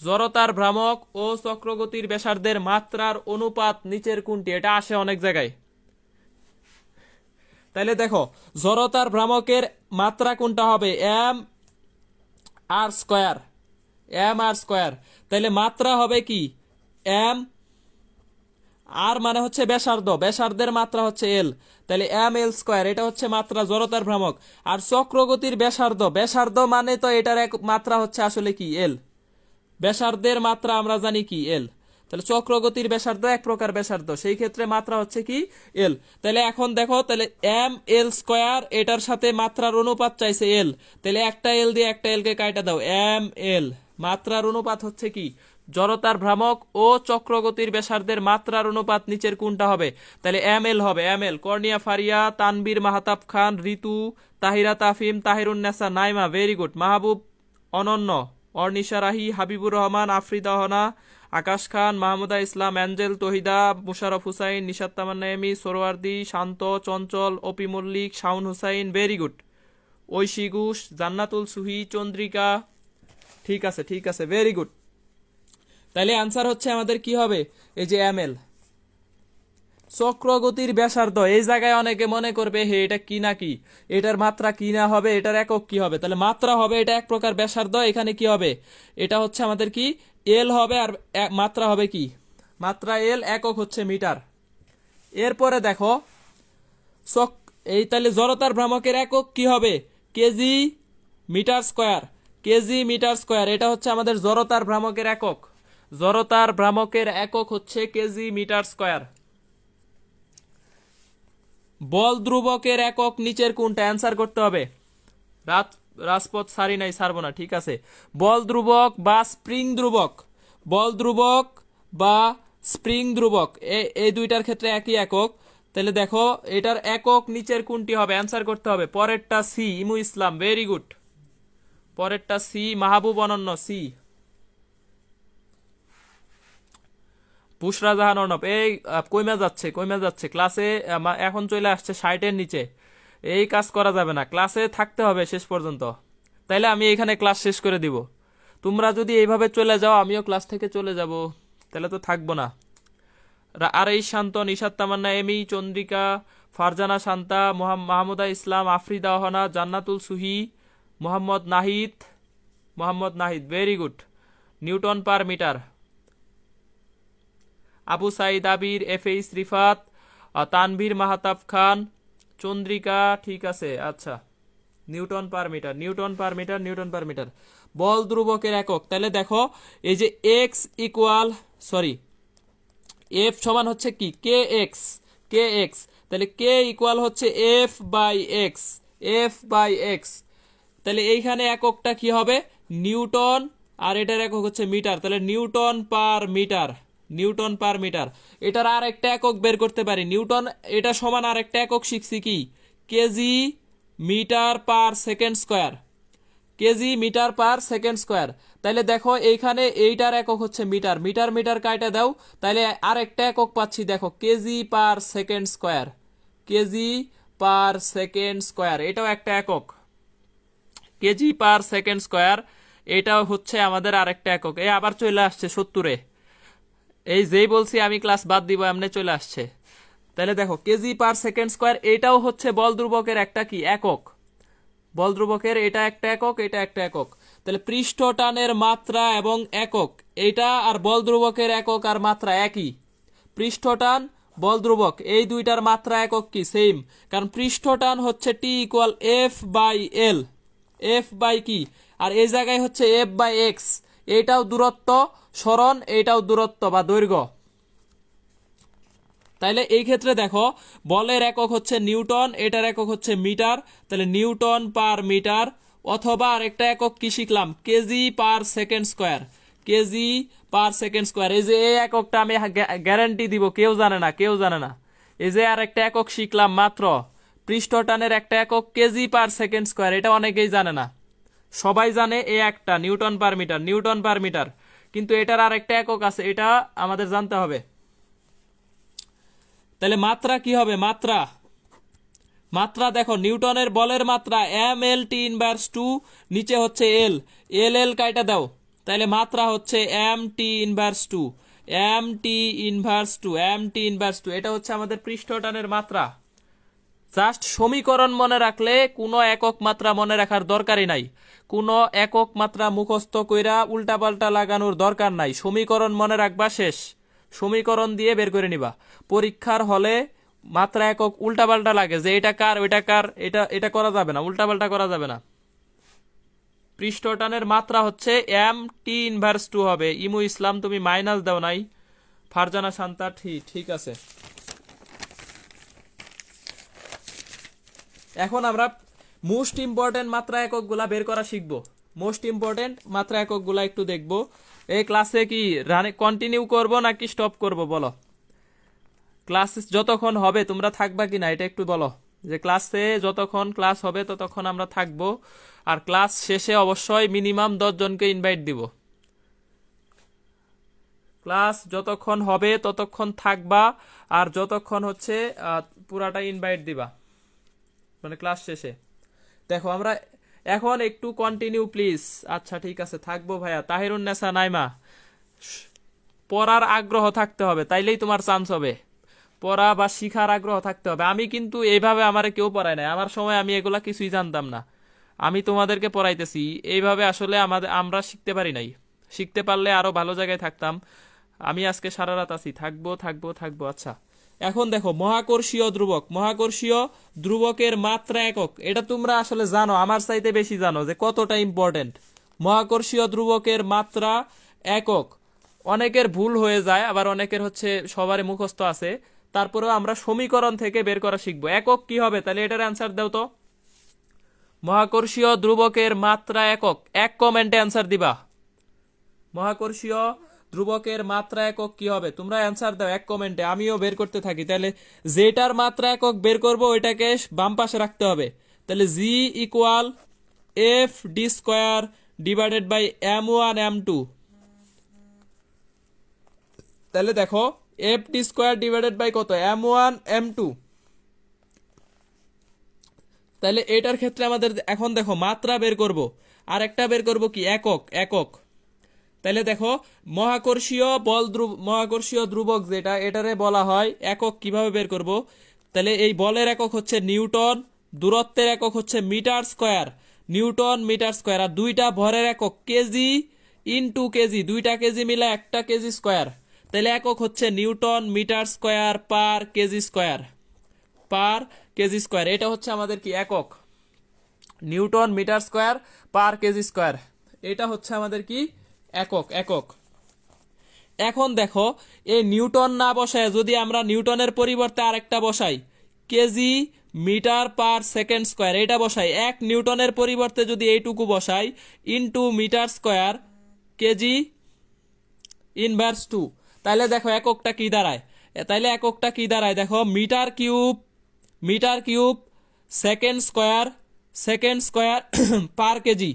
জড়তার ভ্রামক ও চক্রগতির ব্যাসার্ধের মাত্রার অনুপাত নিচের কোনটি? এটা আসে অনেক জায়গায়। তাইলে দেখো জড়তার ভ্রামকের মাত্রা কোনটা হবে? M R square, M R square. তাইলে মাত্রা হবে কি এম, আর মানে হচ্ছে ব্যাসার্ধ, ব্যাসার্ধের মাত্রা হচ্ছে এল, তাহলে এম এল স্কয়ার, এটা হচ্ছে মাত্রা জড়তার ভ্রামক। আর চক্রগতির ব্যাসার্ধ, ব্যাসার্ধ মানে তো এটার এক মাত্রা হচ্ছে আসলে কি এল, ব্যাসার্ধের মাত্রা আমরা জানি কি এল। তাহলে চক্রগতির ব্যাসার্ধ এক প্রকার ব্যাসার্ধ, সেই ক্ষেত্রে মাত্রা হচ্ছে কি এল। তাহলে এখন দেখো, তাহলে এম এল স্কয়ার, এটার সাথে মাত্রার অনুপাত চাইছে এল, তাহলে একটা এল দিয়ে একটা এল কে কাটা দাও, এম এল। মাত্রার অনুপাত হচ্ছে কি জড়তার ভ্রামক ও চক্রগতির ব্যাসার্ধের মাত্রার অনুপাত নিচের কোনটা হবে? তাহলে এম এল হবে, M L. Kornia Faria, Tanvir Mahtab Khan, Ritu, Tahira Tafim, Tahirunnesa Naima, very good. Mahbub, Ananya, Arnisha Rahi, Habibur Rahman, Afrida Hona, Akash Khan, Mahmuda Islam, Angel, Tohida, Musharraf Hossain, Nishat Tamanna Emi, Sohrawardi, Shanto, Chanchal, OP Mallik, Shaon Hossain, very good. Oishi Ghosh, Jannatul Suhi, Chandrika, ঠিক আছে, ঠিক আছে, ভেরি গুড। তাহলে আনসার হচ্ছে আমাদের কি হবে? এই যে এম এল। চক্রগতির ব্যাসার্ধ, এই জায়গায় অনেকে মনে করবে হে এটা কি না কি, এটার মাত্রা কি না হবে, এটার একক কি হবে? তাহলে মাত্রা হবে এটা এক প্রকার ব্যাসার্ধ, এখানে কি হবে? এটা হচ্ছে আমাদের কি এল হবে, আর মাত্রা হবে কি মাত্রা এল, একক হচ্ছে মিটার। এরপরে দেখো এই তাহলে জড়তার ভ্রামকের একক কি হবে? Kg metre square, kg metre square, এটা হচ্ছে আমাদের জড়তার ভ্রামকের একক। জড়তার ভ্রামকের একক হচ্ছে কেজি মিটার স্কয়ার। বল ধ্রুবকের একক নিচের কোনটা? অ্যান্সার করতে হবে। রাজপথ সারি নাই, সারবো না, ঠিক আছে। বল ধ্রুবক বা স্প্রিং ধ্রুবক, বল ধ্রুবক বা স্প্রিং ধ্রুবক এই দুইটার ক্ষেত্রে একই একক। তাহলে দেখো এটার একক নিচের কোনটি হবে? অ্যান্সার করতে হবে। পরেরটা সি, ইমু ইসলাম, ভেরি গুড। পরেরটা সি, মাহবুব অনন্য, সি। বুশরা জাহান অর্ণব, এই কইমা যাচ্ছে, কইমা যাচ্ছে ক্লাসে, এখন চলে আসছে 60-এর নিচে। এই কাজ করা যাবে না, ক্লাসে থাকতে হবে শেষ পর্যন্ত, তাইলে আমি এখানে ক্লাস শেষ করে দিব। তোমরা যদি এইভাবে চলে যাও আমিও ক্লাস থেকে চলে যাব, তাহলে তো থাকবো না। আর এই Shanto, Nishat Tamanna, Emi, Chandrika, Farzana Shanta, Mahmuda Islam, Afrida Hona, Jannatul Suhi, Mohammad Nahid, Mohammad Nahid, very good. Newton per metre, Abu Saeed Abir, FH Rifat, Tanvir Mahtab Khan, Chandrika, ঠিক আছে। আচ্ছা, newton per metre, newton per metre, newton per metre. বল ধ্রুবকের একক, তাহলে দেখো এই যে এক্স ইকুয়াল, সরি, এফ সমান হচ্ছে কি কে এক্স, কে এক্স, তাহলে কে ইকুয়াল হচ্ছে F by X, F by X. তাহলে এইখানে এককটা কি হবে? নিউটন, আর এটার একক হচ্ছে মিটার, তাহলে newton per metre, newton per metre. এটার আর একটা একক বের করতে পারি, নিউটন, এটা সমান আর একটা একক শিখছি কি kg metre per second square, kg metre per second square. তাহলে দেখো এইখানে এইটার একক হচ্ছে মিটার, মিটার মিটার কাইটা দাও, তাহলে আরেকটা একক পাচ্ছি দেখো, কেজি পার সেকেন্ড স্কোয়ার, কেজি পার সেকেন্ড স্কোয়ার, এটাও একটা একক, কেজি পার সেকেন্ড স্কোয়ার, এটাও হচ্ছে আমাদের আরেকটা একক। এই আবার চলে আসছে 70-এ, এই যেই বলছি আমি ক্লাস বাদ দিব এমনি চলে আসছে। তাহলে দেখো কেজি পার সেকেন্ড স্কোয়ার, এটাও হচ্ছে বল ধ্রুবকের একটা কি একক, বল ধ্রুবকের এটা একটা একক, এটা একটা একক। তাহলে পৃষ্ঠ টানের মাত্রা এবং একক, এটা আর বল ধ্রুবকের একক আর মাত্রা একই, পৃষ্ঠ টান বল ধ্রুবক এই দুইটার মাত্রা একক কি সেম, কারণ পৃষ্ঠ টান হচ্ছে T equal F by L, F by কি, আর এই জায়গায় হচ্ছে এফ বাই এক্স, এইটাও দূরত্ব সরণ, এইটাও দূরত্ব বা দৈর্ঘ্য। তাইলে এই ক্ষেত্রে দেখো বলের একক হচ্ছে নিউটন, এটার একক হচ্ছে মিটার, তাহলে নিউটন পার মিটার, অথবা আরেকটা একক কি শিখলাম, কেজি পার সেকেন্ড স্কোয়ার, কেজি পার সেকেন্ড স্কোয়ার। এই যে এই এককটা আমি গ্যারান্টি দিব কেউ জানে না, কেউ জানে না। এই যে আর একটা একক শিখলাম মাত্র, পৃষ্ঠটানের একটা একক কেজি পার সেকেন্ড স্কোয়ার, এটা অনেকেই জানে না, সবাই জানে এই একটা newton per metre, newton per metre, কিন্তু এটার আর একটা একক আছে, এটা আমাদের জানতে হবে। তাহলে মাত্রা কি হবে, মাত্রা, মাত্রা দেখো নিউটনের বলের মাত্রা এম এল টি ইনভার্স 2, নিচে হচ্ছে এল, এল এল কাইটা দাও, তাহলে মাত্রা হচ্ছে M T inverse 2, M T inverse 2, M T inverse 2, এটা হচ্ছে আমাদের পৃষ্ঠটানের মাত্রা। জাস্ট সমীকরণ মনে রাখলে কোনো একক মাত্রা মনে রাখার দরকারই নাই, কোনো একক মাত্রা মুখস্থ কইরা উল্টাপাল্টা লাগানোর দরকার নাই, সমীকরণ মনে রাখবা শেষ, সমীকরণ দিয়ে বের করে নিবা। পরীক্ষার হলে মাত্রা একক উল্টাপাল্টা লাগে যে এটা কার ওইটা কার, এটা এটা করা যাবে না, উল্টাপাল্টা করা যাবে না। পৃষ্ঠটানের মাত্রা হচ্ছে এম টি ইনভার্স 2 হবে। ইমু ইসলাম তুমি মাইনাস দাও নাই, ফারজানা শান্তা ঠিক আছে। এখন আমরা মোস্ট ইম্পর্টেন্ট মাত্রা এককগুলা বের করা শিখবো, মোস্ট ইম্পর্টেন্ট মাত্রা এককগুলা একটু দেখবো। এই ক্লাসে কি কন্টিনিউ করব নাকি স্টপ করব বলো, ক্লাস যতক্ষণ হবে তোমরা থাকবা কিনা এটা একটু বলো, যে ক্লাসে যতক্ষণ ক্লাস হবে ততক্ষণ আমরা থাকবো, আর ক্লাস শেষে অবশ্যই মিনিমাম 10 জনকে ইনভাইট দিব। ক্লাস যতক্ষণ হবে ততক্ষণ থাকবা, আর যতক্ষণ হচ্ছে পুরাটা ইনভাইট দিবা, মানে ক্লাস শেষে। দেখো আমরা এখন একটু কন্টিনিউ প্লিজ। আচ্ছা ঠিক আছে থাকবো ভাইয়া। তাহিরুন্নেসা নাইমা, পড়ার আগ্রহ থাকতে হবে, তাইলেই তোমার চান্স হবে, পড়া বা শিখার আগ্রহ থাকতে হবে। আমি কিন্তু এইভাবে আমারে কেউ পড়ায় নাই, আমার সময় আমি এগুলা কিছুই জানতাম না, আমি তোমাদেরকে পড়াইতেছি এইভাবে, আসলে আমরা শিখতে পারি নাই, শিখতে পারলে আরো ভালো জায়গায় থাকতাম। আমি আজকে সারা রাত আছি, থাকবো থাকবো থাকবো। আচ্ছা এখন দেখো মহাকর্ষীয় ধ্রুবক, মহাকর্ষীয় ধ্রুবকের মাত্রা একক, এটা তোমরা আসলে জানো, আমার চাইতে বেশি জানো যে কতটা ইম্পর্টেন্ট। মহাকর্ষীয় ধ্রুবকের মাত্রা একক অনেকের ভুল হয়ে যায়, আবার অনেকের হচ্ছে সবারই মুখস্থ আছে, তারপরেও আমরা সমীকরণ থেকে বের করা শিখবো। একক কি হবে তাহলে এটার অ্যান্সার দাও তো, মহাকর্ষীয় ধ্রুবকের মাত্রা একক, এক কমেন্টে অ্যান্সার দিবা। মহাকর্ষীয় ধ্রুবকের মাত্রা একক কি হবে তোমরা অ্যান্সার দাও এক কমেন্টে, আমিও বের করতে থাকি। তাহলে যেটার মাত্রা একক বের করবো ওইটাকে বাম পাশে রাখতে হবে। তাহলে G equal F D square divided by m1 m2। তাহলে দেখো F D square divided by কত, m1 m2। তাহলে এটার ক্ষেত্রে আমাদের এখন দেখো মাত্রা বের করব, আর একটা বের করব কি একক, একক। তাহলে দেখো মহাকর্ষীয় ধ্রুবক যেটা, এটারে বলা হয় একক। কিভাবে বের করব, তাহলে এই বলের একক হচ্ছে নিউটন, দূরত্বের একক হচ্ছে metre square, newton metre square, আর দুইটা ভরের একক কেজি ইনটু কেজি, দুইটা কেজি মিলে একটা কেজি স্কোয়ার। তাহলে একক হচ্ছে newton metre square per KG square, per KG square. এটা হচ্ছে আমাদের কি একক, newton metre square per KG square, এটা হচ্ছে আমাদের কি একক, একক। এখন দেখো এই নিউটন না বসায় যদি আমরা নিউটনের পরিবর্তে আরেকটা বসাই, kg metre per second square, এটা বসাই, এক নিউটনের পরিবর্তে যদি এইটুকু বসাই into metre square kg inverse 2, তাহলে দেখো এককটা কি দাঁড়ায়, তাইলে এককটা কি দাঁড়ায় দেখো, metre cube second square per kg,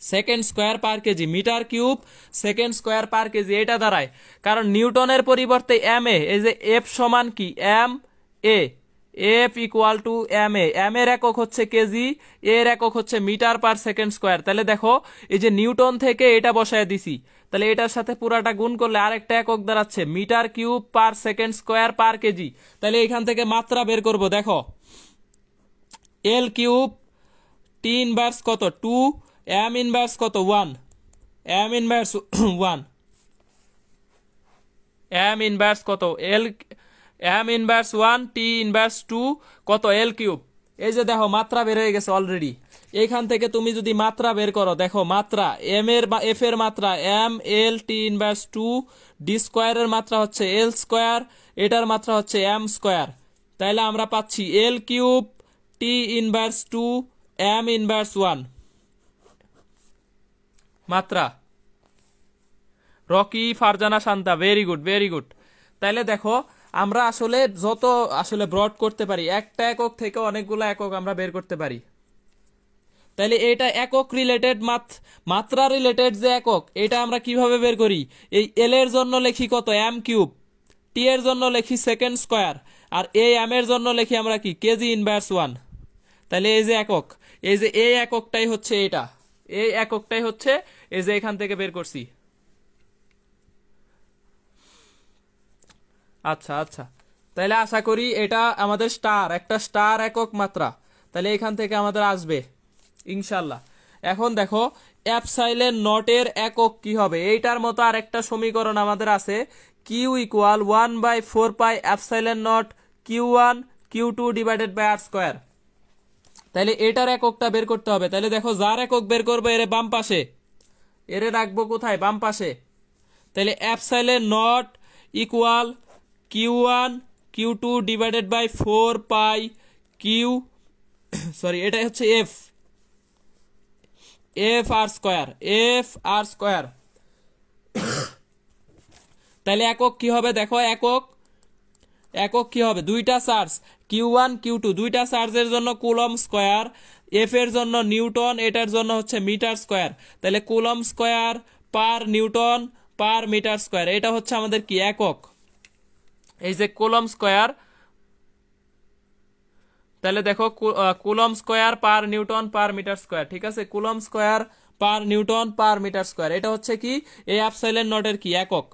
second square per kg, metre cube second square per kg এটা দাঁড়ায়। কারণ নিউটনের পরিবর্তে এম এ, এই যে এফ সমান কি M A, F equal to M A, M এর একক হচ্ছে কেজি, এর একক হচ্ছে মিটার পার সেকেন্ড স্কোয়ার। তাহলে দেখো এই যে নিউটন থেকে এটা বসায় দিছি, তাহলে এটার সাথে পুরাটা গুণ করলে আরেকটা একক দাঁড়াচ্ছে metre cube per second square per kg. তাহলে এখান থেকে মাত্রা বের করব, দেখো এল কিউব টি ইনভার্স কত 2, এম ইনভার্স কত 1, এম ইনভার্স 1, এম ইনভার্স কত এল, এম ইনভার্স 1, টি ইনভার্স 2 কত এল কিউব। এই যে দেখো মাত্রা বের হয়ে গেছে অলরেডি। এইখান থেকে তুমি যদি মাত্রা বের করো, দেখো মাত্রা এম এর এফ এর মাত্রা M L T inverse 2, D স্কোয়ারের মাত্রা হচ্ছে এল স্কোয়ার, এটার মাত্রা হচ্ছে এম স্কোয়ার। তাইলে আমরা পাচ্ছি L cube T inverse 2 M inverse 1 মাত্রা। Rocky Farzana Shanta, very good very good. তাইলে দেখো আমরা আসলে যত আসলে ব্রড করতে পারি, একটা একক থেকে অনেকগুলো একক আমরা বের করতে পারি। তাইলে এটা একক রিলেটেড, মাত্রা রিলেটেড যে একক, এটা আমরা কিভাবে বের করি? এই এল এর জন্য লিখি কত এম কিউব, টি এর জন্য লিখি সেকেন্ড স্কোয়ার, আর এই এম এর জন্য লিখি আমরা কি কেজি ইনভার্স 1। তাহলে এই যে একক, এই যে এই এককটাই হচ্ছে এটা, এই এককটাই হচ্ছে এই যে এখান থেকে বের করছি। আচ্ছা আচ্ছা, তাহলে আশা করি এটা আমাদের স্টার, একটা স্টার একক মাত্রা, তাহলে এখান থেকে আমাদের আসবে ইনশাল্লাহ। এখন দেখো এপসাইলেন নটের একক কি হবে, এইটার মতো আর একটা সমীকরণ আমাদের আছে, Q equal 1/4 pi epsilon naught Q1 Q2 divided by R square. তাহলে এটার এককটা বের করতে হবে। তাহলে দেখো যার একক বের করবো এর বাম পাশে, এর রাখবো কোথায়? বাম পাশে। তাহলে epsilon naught equal Q1 Q2 divided by 4 pi Q, sorry এটাই হচ্ছে F, F R square, F R square. তাহলে একক কি হবে? দেখো একক, একক কি হবে? দুইটা চার্জ Q1 Q2, দুইটা চার্জের জন্য কুলম স্কোয়ার, এফ এর জন্য নিউটন, এটার জন্য হচ্ছে মিটার স্কোয়ার। তাহলে coulomb square per newton per metre square, এটা হচ্ছে আমাদের কি একক, এই যে কুলম স্কোয়ার। তাহলে দেখো coulomb square per newton per metre square, ঠিক আছে, coulomb square per newton per metre square, এটা হচ্ছে কি এই এপসাইলন নটের কি একক।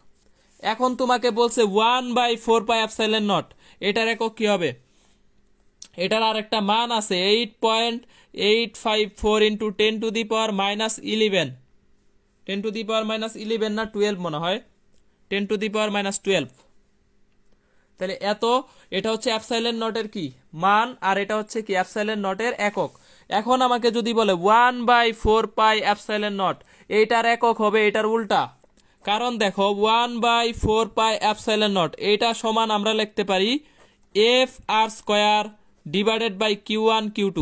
এখন তোমাকে বলছে 1/4 পাই এপসাইলন নট, এটার একক কি হবে? এটার আর একটা মান আছে 8.854 into 10 to the power minus 11, 10 to the power minus 11 না 12 মনে হয়, 10 টু দি পাওয়ার মাইনাস 12। তাহলে এত, এটা হচ্ছে এপসাইলন নটের কি মান, আর এটা হচ্ছে কি এপসাইলন নটের একক। এখন আমাকে যদি বলে 1/4 পাই এপসাইলন নট, এইটার একক হবে এটার উল্টা। কারণ দেখো 1/4 পাই এপসাইলন নট এটা সমান আমরা লিখতে পারি F R square divided by Q1 Q2।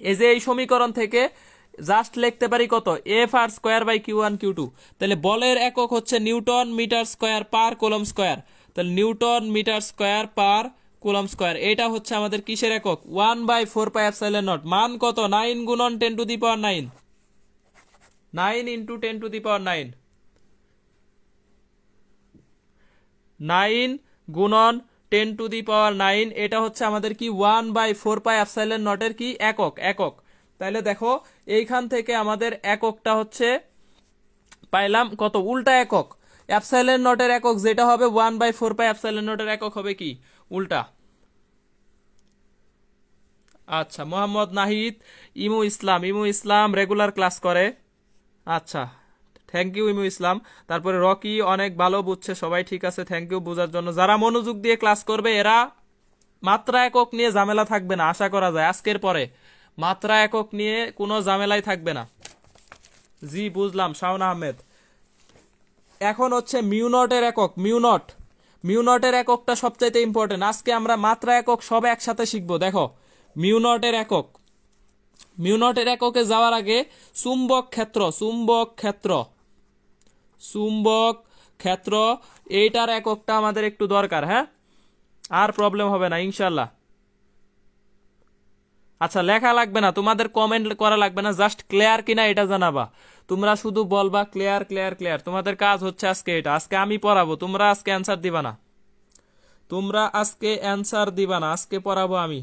এই যে এই সমীকরণ থেকে জাস্ট লিখতে পারি কত? F R square by Q1 Q2। তাহলে বলের একক হচ্ছে newton metre square per coulomb square, তাহলে newton metre square per coulomb square, এটা হচ্ছে আমাদের কিসের একক? 1/4 পাই এপসাইলন নট। মান কত? 9 গুণন 10 to the power 9, 9 into 10 to the power 9, 9 গুণন 10 টু দি পাওয়ার 9, এটা হচ্ছে আমাদের কি 1/4 পাই এপসাইলন নটের কি একক, একক। তাহলে দেখো এইখান থেকে আমাদের এককটা হচ্ছে পাইলাম কত? উল্টা একক। এপসাইলন নটের একক যেটা হবে 1/4 পাই এপসাইলন নটের একক হবে কি উল্টা। আচ্ছা, মোহাম্মদ নাহিদ, ইমু ইসলাম, ইমু ইসলাম রেগুলার ক্লাস করে, আচ্ছা থ্যাংক ইউ ইমু ইসলাম। তারপরে রকি অনেক ভালো বুঝছে, সবাই ঠিক আছে, থ্যাংক ইউ বোঝার জন্য। যারা মনোযোগ দিয়ে ক্লাস করবে এরা মাত্রা একক নিয়ে ঝামেলা থাকবে না, আশা করা যায় আজকের পরে মাত্রা একক নিয়ে কোনো ঝামেলাই থাকবে না। জি বুঝলাম শাওন আহমেদ। এখন হচ্ছে মিউনটের একক, মিউনট, মিউনটের এককটা সবচাইতে ইম্পর্টেন্ট। আজকে আমরা মাত্রা একক সব একসাথে শিখবো। দেখো মিউনটের একক, মিউনটের এককে যাওয়ার আগে চুম্বক ক্ষেত্র, চুম্বক ক্ষেত্র, চুম্বক ক্ষেত্র এইটার এককটা আমাদের একটু দরকার, হ্যাঁ, আর প্রবলেম হবে না ইনশাল্লাহ। আচ্ছা লেখা লাগবে না, তোমাদের কমেন্ট করা লাগবে না, জাস্ট ক্লিয়ার কিনা এটা জানাবা। তোমরা শুধু বলবা ক্লিয়ার ক্লিয়ার ক্লিয়ার। তোমাদের কাজ হচ্ছে আজকে এটা, আজকে আমি পড়াবো, তোমরা আজকে অ্যান্সার দিবা না, তোমরা আজকে অ্যান্সার দিবা না, আজকে পড়াবো আমি।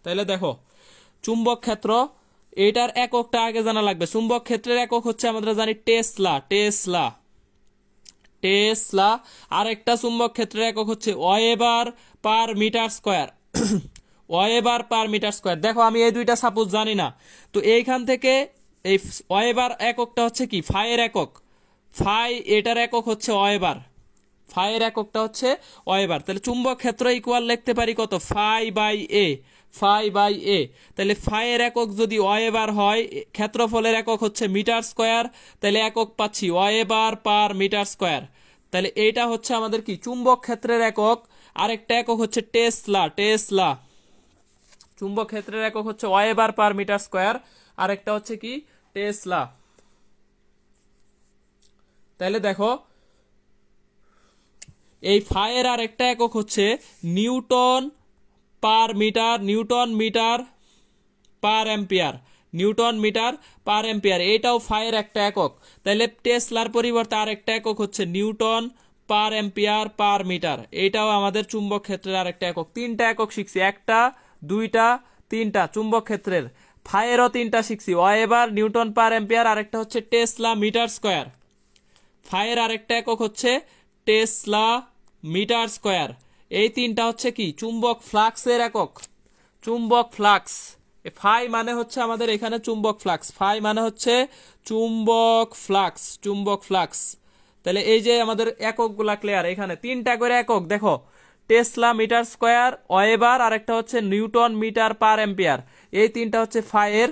তাইলে দেখো চুম্বক ক্ষেত্র, এটার এককটা আগে জানা লাগবে। চুম্বক ক্ষেত্রের একক হচ্ছে আমরা জানি টেসলা, টেসলা, টেসলা। আর একটা চুম্বক ক্ষেত্রের একক হচ্ছে weber per metre square, weber per metre square. দেখো আমি এই দুইটা সাপোজ জানি না, তো এইখান থেকে এই ওয়েবার এককটা হচ্ছে কি ফাইয়ের একক, ফাই এটার একক হচ্ছে ওয়েবার, ফাইয়ের এককটা হচ্ছে ওয়েবার। তাহলে চুম্বক ক্ষেত্র ইকুয়াল লিখতে পারি কত, phi by A, phi by A. তাহলে ফাইয়ের একক যদি ওয়েবার হয়, ক্ষেত্রফলের একক হচ্ছে মিটার স্কয়ার, তাহলে একক পাচ্ছি ওয়েবার পার মিটার স্কয়ার। তাহলে এইটা হচ্ছে আমাদের কি চুম্বক ক্ষেত্রের একক। আরেকটা একক হচ্ছে টেসলা, টেসলা। চুম্বক ক্ষেত্রের একক হচ্ছে ওয়েবার পার মিটার স্কয়ার, আরেকটা হচ্ছে কি টেসলা। তাহলে দেখো এই ফাইয়ের আরেকটা একক হচ্ছে newton per metre, newton metre per ampere, newton metre per ampere, এটাও ফাইয়ের একটা একক। তাহলে টেসলার পরিবর্তে আরেকটা একক হচ্ছে newton per ampere per metre, এটাও আমাদের চুম্বক ক্ষেত্রের আরেকটা একক। তিনটা একক শিখছি, একটা দুইটা তিনটা চুম্বক ক্ষেত্রের। ফাইয়েরও তিনটা শিখছি, ওয়েবার, নিউটন পার অ্যাম্পিয়ার, আরেকটা হচ্ছে টেসলা মিটার স্কয়ার। ফাইয়ের আরেকটা একক হচ্ছে টেসলা মিটার স্কয়ার। এই তিনটা হচ্ছে কি চুম্বক ফ্লাক্সের একক, চুম্বক ফ্লাক্স। ফাই মানে হচ্ছে আমাদের এখানে চুম্বক ফ্লাক্স, ফাই মানে হচ্ছে চুম্বক ফ্লাক্স, চুম্বক ফ্লাক্স। তাহলে এই যে আমাদের এককগুলা ক্লিয়ার, এখানে তিনটা করে একক দেখো, টেসলা মিটার স্কয়ার, ওয়েবার, আরেকটা হচ্ছে নিউটন মিটার পার অ্যাম্পিয়ার, এই তিনটা হচ্ছে ফাইয়ের।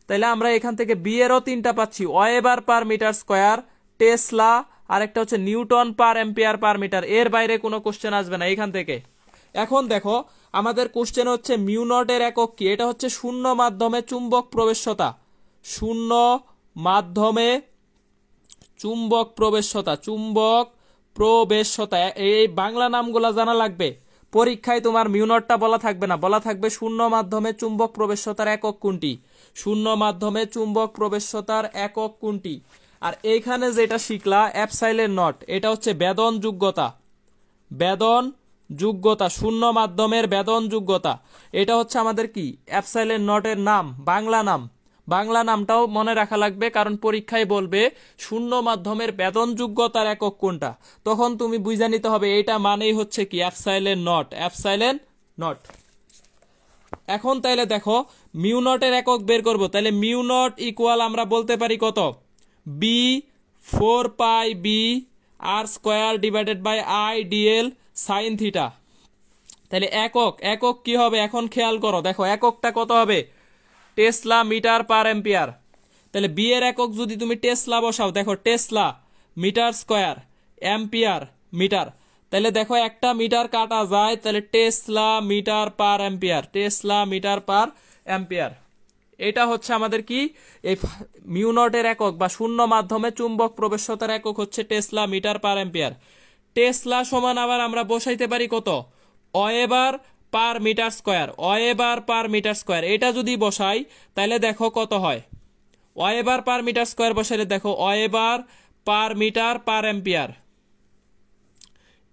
তাহলে আমরা এখান থেকে বি এরও তিনটা পাচ্ছি, weber per metre square, tesla, আরেকটা হচ্ছে newton per ampere per metre. এর বাইরে কোনো কোশ্চেন আসবে না এখান থেকে। এখন দেখো আমাদের কোশ্চেন হচ্ছে মিউ নটের একক কি, এটা হচ্ছে শূন্য মাধ্যমে চুম্বক প্রবেশ্যতা, শূন্য মাধ্যমে চুম্বক প্রবেশ্যতা, চুম্বক প্রবেশ্যতা। এই বাংলা নামগুলা জানা লাগবে, পরীক্ষায় তোমার মিউ নটটা বলা থাকবে না, বলা থাকবে শূন্য মাধ্যমে চুম্বক প্রবেশ্যতার একক কোনটি, শূন্য মাধ্যমে চুম্বক প্রবেশ্যতার একক কোনটি। আর এইখানে যেটা শিখলা এপসাইলের নট, এটা হচ্ছে বেদন যোগ্যতা, বেদন যোগ্যতা, শূন্য মাধ্যমের বেদন যোগ্যতা। এটা হচ্ছে আমাদের কি এপসাইলের নটের নাম, বাংলা নাম। বাংলা নামটাও মনে রাখা লাগবে, কারণ পরীক্ষায় বলবে শূন্য মাধ্যমের বেদন যোগ্যতার একক কোনটা, তখন তুমি বুঝে নিতে হবে এটা মানেই হচ্ছে কি এপসাইলের নট, এপসাইলের নট। এখন তাইলে দেখো মিউ নটের একক বের করব, তাহলে মিউ নট ইকুয়াল আমরা বলতে পারি কত, B 4 pi B R square divided by I DL sine theta. তাহলে একক, একক কি হবে এখন খেয়াল করো, দেখো এককটা কত হবে, টেসলা মিটার পার অ্যাম্পিয়ার। তাহলে বি এর একক যদি তুমি টেসলা বসাও, দেখো tesla metre square ampere metre, তাহলে দেখো একটা মিটার কাটা যায়, তাহলে tesla metre per ampere, tesla metre per ampere. এটা হচ্ছে আমাদের কি এই মিউ নটের একক বা শূন্য মাধ্যমে চুম্বক প্রবেশ্যতার একক হচ্ছে tesla metre per ampere. Tesla সমান আবার আমরা বসাইতে পারি কত, weber per metre square, weber per metre square. এটা যদি বসাই তাহলে দেখো কত হয়, ওয়েবার পার মিটার স্কয়ার বসাইলে দেখো weber per metre per ampere,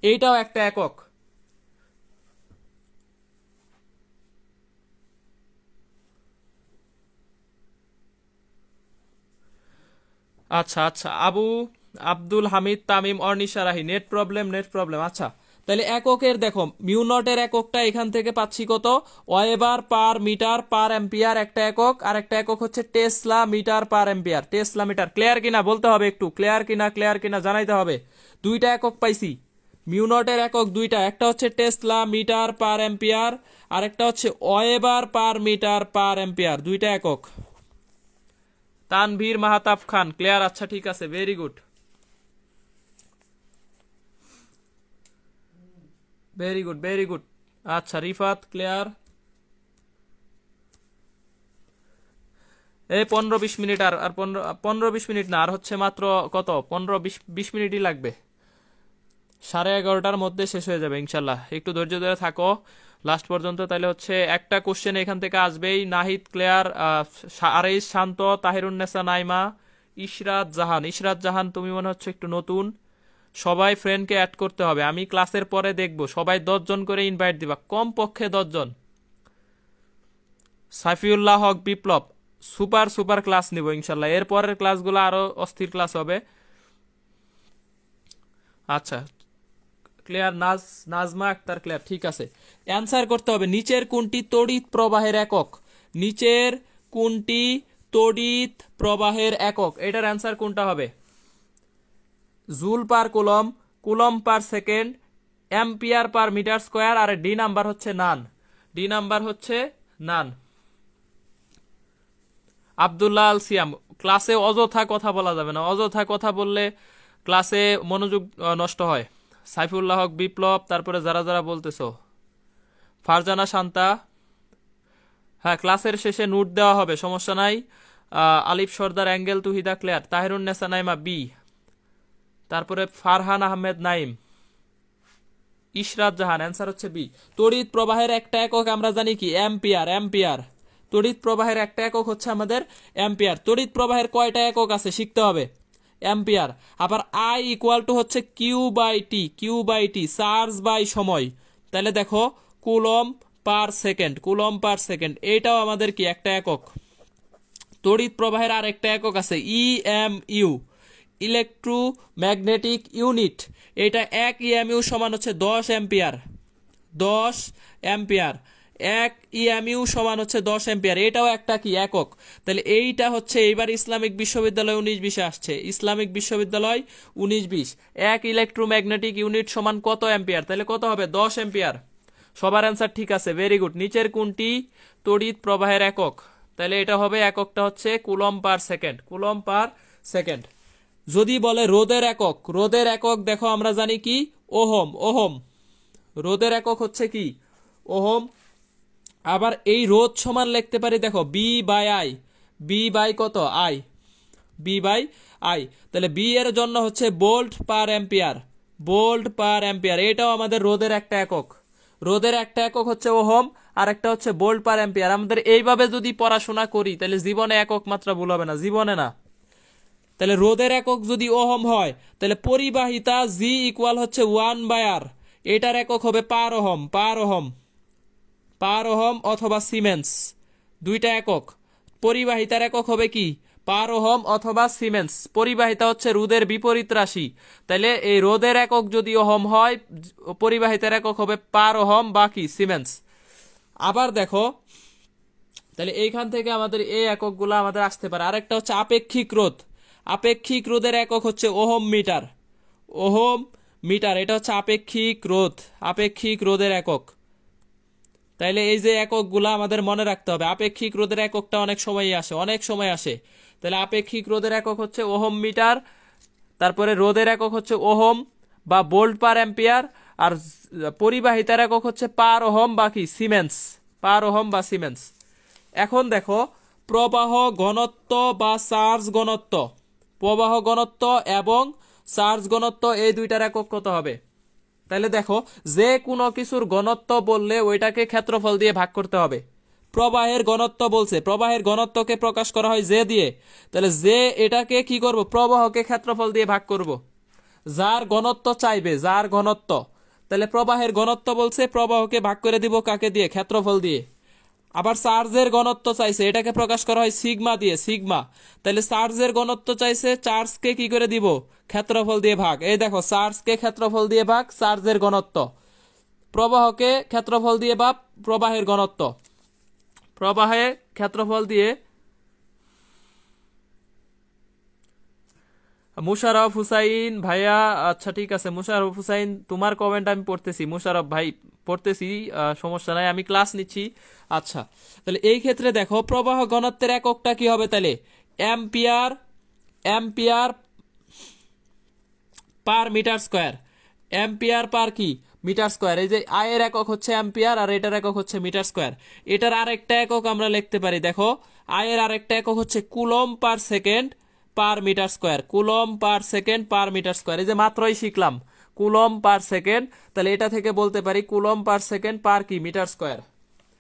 এইটাও একটা একক। আচ্ছা আচ্ছা, Abdul Hamid Tamim Arnisha Rahi, net problem, net problem. আচ্ছা তাহলে এককের দেখো মিউ নটের এককটা এখান থেকে পাচ্ছি কত, weber per metre per ampere একটা একক, আর একটা একক হচ্ছে tesla metre per ampere, tesla metre. Clear কিনা বলতে হবে, একটু ক্লিয়ার কিনা, ক্লিয়ার কিনা জানাইতে হবে। দুইটা একক পাইছি, মিউ নটের একক দুইটা, একটা হচ্ছে টেসলা মিটার পার অ্যাম্পিয়ার, আর একটা হচ্ছে weber per metre per ampere, দুইটা একক। তানভীর মাহতাব খান ক্লিয়ার, আচ্ছা ঠিক আছে, very good, very good, very good. আচ্ছা রিফাত ক্লিয়ার। এই 15-20 মিনিট, আর 15-20 মিনিট না, আর হচ্ছে মাত্র কত 15-20 মিনিটই লাগবে, 11:30টার মধ্যে শেষ হয়ে যাবে ইনশাল্লাহ। একটু ধৈর্য ধরে থাকো, লাস্ট পর্যন্ত। তাহলে হচ্ছে একটা কোশ্চেন এখান থেকে আসবেই। নাহিদ, ক্লেয়ার, আরেস, শান্ত, তাহিরুন্নেসা, নাইমা, ইশরাত জাহান। ইশরাত জাহান তুমি মনে হচ্ছে একটু নতুন। সবাই ফ্রেন্ডকে অ্যাড করতে হবে, আমি ক্লাসের পরে দেখব। সবাই 10 জন করে ইনভাইট দিবা, কমপক্ষে 10 জন। সাইফিউল্লাহ হক, বিপ্লব, সুপার সুপার ক্লাস নিব ইনশাল্লাহ। এরপরের ক্লাসগুলো আরো অস্থির ক্লাস হবে। আচ্ছা, ক্লিয়ার। নাজমা আক্তার ক্লিয়ার, ঠিক আছে। অ্যান্সার করতে হবে, নিচের কোনটি তড়িৎ প্রবাহের একক? নিচের কোনটি তড়িৎ প্রবাহের একক? এটার অ্যান্সার কোনটা হবে? Joule per coulomb, coulomb per second, ampere per metre square, আর ডি নাম্বার হচ্ছে নান। ডি নাম্বার হচ্ছে নান। আব্দুল্লাহ আল সিয়াম, ক্লাসে অযথা কথা বলা যাবে না, অযথা কথা বললে ক্লাসে মনোযোগ নষ্ট হয়। সাইফুল্লাহ হক, বিপ্লব, তারপরে যারা যারা বলতেছো, ফারজানা শান্তা, হ্যাঁ ক্লাসের শেষে নোট দেওয়া হবে, সমস্যা নাই। আলিফ সর্দার, অ্যাঙ্গেল, তুহিদা ক্লিয়ার, তাহিরুন্নেসা নাইমা বি, তারপরে ফারহান আহমেদ নাইম, ইশরাত জাহান, অ্যান্সার হচ্ছে বি। তড়িৎ প্রবাহের একটা একক আমরা জানি কি? অ্যাম্পিয়ার। অ্যাম্পিয়ার তড়িৎ প্রবাহের একটা একক হচ্ছে আমাদের অ্যাম্পিয়ার। তড়িৎ প্রবাহের কয়টা একক আছে শিখতে হবে, অ্যাম্পিয়ার। আবার আই ইকুয়াল টু হচ্ছে Q by T, Q by T charge by সময়। তাহলে দেখো coulomb per second, coulomb per second, এটাও আমাদের কি একটা একক। তড়িৎ প্রবাহের আর একটা একক আছে ইএমইউ, ইলেকট্রোম্যাগনেটিক ইউনিট। এটা 1 ইএমইউ সমান হচ্ছে 10 অ্যাম্পিয়ার। 10 অ্যাম্পিয়ার, 1 ইএমইউ সমান হচ্ছে 10 অ্যাম্পিয়ার, এটাও একটা কি একক। তাহলে এইটা হচ্ছে এইবার ইসলামিক বিশ্ববিদ্যালয় 19-20 আসছে। ইসলামিক বিশ্ববিদ্যালয় 19-20, 1 ইলেকট্রোম্যাগনেটিক ইউনিট সমান কত অ্যাম্পিয়ার? তাহলে কত হবে? 10 অ্যাম্পিয়ার। সবার অ্যান্সার ঠিক আছে, ভেরি গুড। নিচের কোনটি তড়িৎ প্রবাহের একক? তাহলে এটা হবে, এককটা হচ্ছে coulomb per second, coulomb per second. যদি বলে রোদের একক, রোদের একক দেখো আমরা জানি কি? ওহম। ওহম, রোদের একক হচ্ছে কি? ওহম। আবার এই রোদ সমান লিখতে পারি দেখো B by I, B by কত? I, B by I. তাহলে বি এর জন্য হচ্ছে volt per ampere, volt per ampere, এটাও আমাদের রোদের একটা একক। রোদের একটা একক হচ্ছে ওহম, আর একটা হচ্ছে ভোল্ট পার অ্যাম্পিয়ার। আমাদের এইভাবে যদি পড়াশোনা করি তাহলে জীবনে একক মাত্রা ভুল হবে না, জীবনে না। তাহলে রোদের একক যদি ওহম হয়, তাহলে পরিবাহিতা জি ইকুয়াল হচ্ছে 1/r, এটার একক হবে পার ওহম, পার ওহম, পার ওহম অথবা সিমেন্স, দুইটা একক। পরিবাহিতার একক হবে কি? পার ওহম অথবা সিমেন্স। পরিবাহিতা হচ্ছে রোদের বিপরীত রাশি, তাহলে এই রোদের একক যদি ওহম হয়, পরিবাহিতার একক হবে পার ওহম বা কি? সিমেন্স। আবার দেখো, তাহলে এইখান থেকে আমাদের এই এককগুলো আমাদের আসতে পারে। আরেকটা হচ্ছে আপেক্ষিক রোধ, আপেক্ষিক রোধের একক হচ্ছে ওহম মিটার, ওহম মিটার, এটা হচ্ছে আপেক্ষিক রোধ, আপেক্ষিক রোধের একক। তাইলে এই যে এককগুলা আমাদের মনে রাখতে হবে। আপেক্ষিক রোধের এককটা অনেক সময় আসে, অনেক সময় আসে। তাহলে আপেক্ষিক রোধের একক হচ্ছে ওহম মিটার, তারপরে রোধের একক হচ্ছে ওহম বা ভোল্ট পার অ্যাম্পিয়ার, আর পরিবাহিতার একক হচ্ছে পার ওহম বা কি? সিমেন্স, পার ওহম বা সিমেন্স। এখন দেখো প্রবাহ ঘনত্ব বা চার্জ ঘনত্ব, প্রবাহ ঘনত্ব এবং চার্জ ঘনত্ব, এই দুইটার একক কত হবে? তাহলে দেখো, যে কোনো কিছুর ঘনত্ব বললে ওইটাকে ক্ষেত্রফল দিয়ে ভাগ করতে হবে। প্রবাহের ঘনত্ব বলছে, প্রবাহের ঘনত্বকে প্রকাশ করা হয় জে দিয়ে, তাহলে জে এটাকে কি করব? প্রবাহকে ক্ষেত্রফল দিয়ে ভাগ করব। যার ঘনত্ব চাইবে, যার ঘনত্ব, তাহলে প্রবাহের ঘনত্ব বলছে, প্রবাহকে ভাগ করে দিব কাকে দিয়ে? ক্ষেত্রফল দিয়ে। আবার চার্জের ঘনত্ব চাইছে, এটাকে প্রকাশ করা হয় সিগমা দিয়ে, সিগমা। তাহলে চার্জের ঘনত্ব চাইছে, চার্জকে কি করে দিব? ক্ষেত্রফল দিয়ে ভাগ। এই দেখো, চার্জকে ক্ষেত্রফল দিয়ে ভাগ, চার্জের ঘনত্ব। প্রবাহকে ক্ষেত্রফল দিয়ে ভাগ, প্রবাহের ঘনত্ব। প্রবাহে ক্ষেত্রফল দিয়ে। মুশারফ হুসাইন ভাইয়া, আচ্ছা ঠিক আছে মুশারফ হুসাইন, তোমার কমেন্ট আমি পড়তেছি। মুশারফ ভাই পড়তেছি, সমস্যা নাই, আমি ক্লাস নিচ্ছি। আচ্ছা, তাহলে এই ক্ষেত্রে দেখো প্রবাহ ঘনত্বের এককটা কি হবে? তাহলে ampere, ampere per metre square, ampere per কি? Metre square. এই যে আয়ের একক হচ্ছে অ্যাম্পিয়ার আর এটার একক হচ্ছে মিটার স্কোয়ার। এটার আরেকটা একক আমরা লিখতে পারি, দেখো আয়ের আরেকটা একক হচ্ছে coulomb per second per metre square, coulomb per second per metre square. এই যে মাত্রই শিখলাম কুলম পার সেকেন্ড, তাহলে এটা থেকে বলতে পারি কুলম পার সেকেন্ড পার কি মিটার স্কয়ার।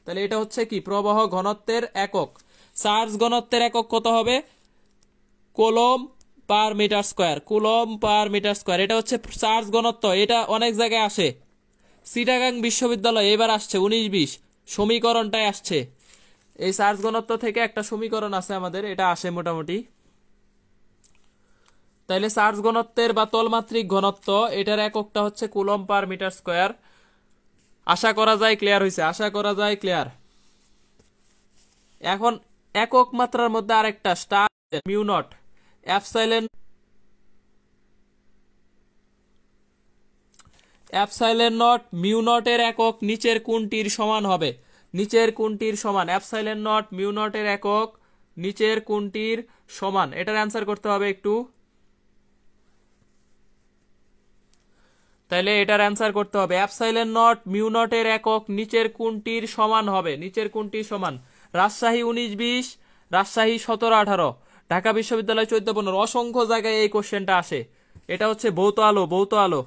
তাহলে এটা হচ্ছে কি প্রবাহ ঘনত্বের একক। চার্জ ঘনত্বের একক কত হবে? Coulomb per metre square, coulomb per metre square. এটা হচ্ছে চার্জ ঘনত্ব, এটা অনেক জায়গায় আসে। চিটাগাং বিশ্ববিদ্যালয় এবার আসছে 19-20 সমীকরণটাই আসছে। এই চার্জ ঘনত্ব থেকে একটা সমীকরণ আছে আমাদের, এটা আসে মোটামুটি। তাইলে চার্জ ঘনত্বের বা তলমাত্রিক ঘনত্ব এটার এককটা হচ্ছে কুলম পার মিটার স্কয়ার। আশা করা যায় ক্লিয়ার হয়েছে, আশা করা যায় ক্লিয়ার। এখন একক মাত্রার মধ্যে আরেকটা star mu naught epsilon naught mu নটের একক নিচের কোনটির সমান হবে? নিচের কোনটির সমান? এপসাইলন নট মিউ নটের একক নিচের কোনটির সমান? এটার অ্যান্সার করতে হবে একটু। তাইলে এটার অ্যান্সার করতে হবে এপসাইলন নট মিউ নটের একক নিচের কোনটির সমান হবে? নিচের কোনটির সমান? রাজশাহী 19-20, রাজশাহী 17-18, ঢাকা বিশ্ববিদ্যালয় 14-15, অসংখ্য জায়গায় এই কোশ্চেনটা আসে। এটা হচ্ছে ভৌত আলো, ভৌত আলো,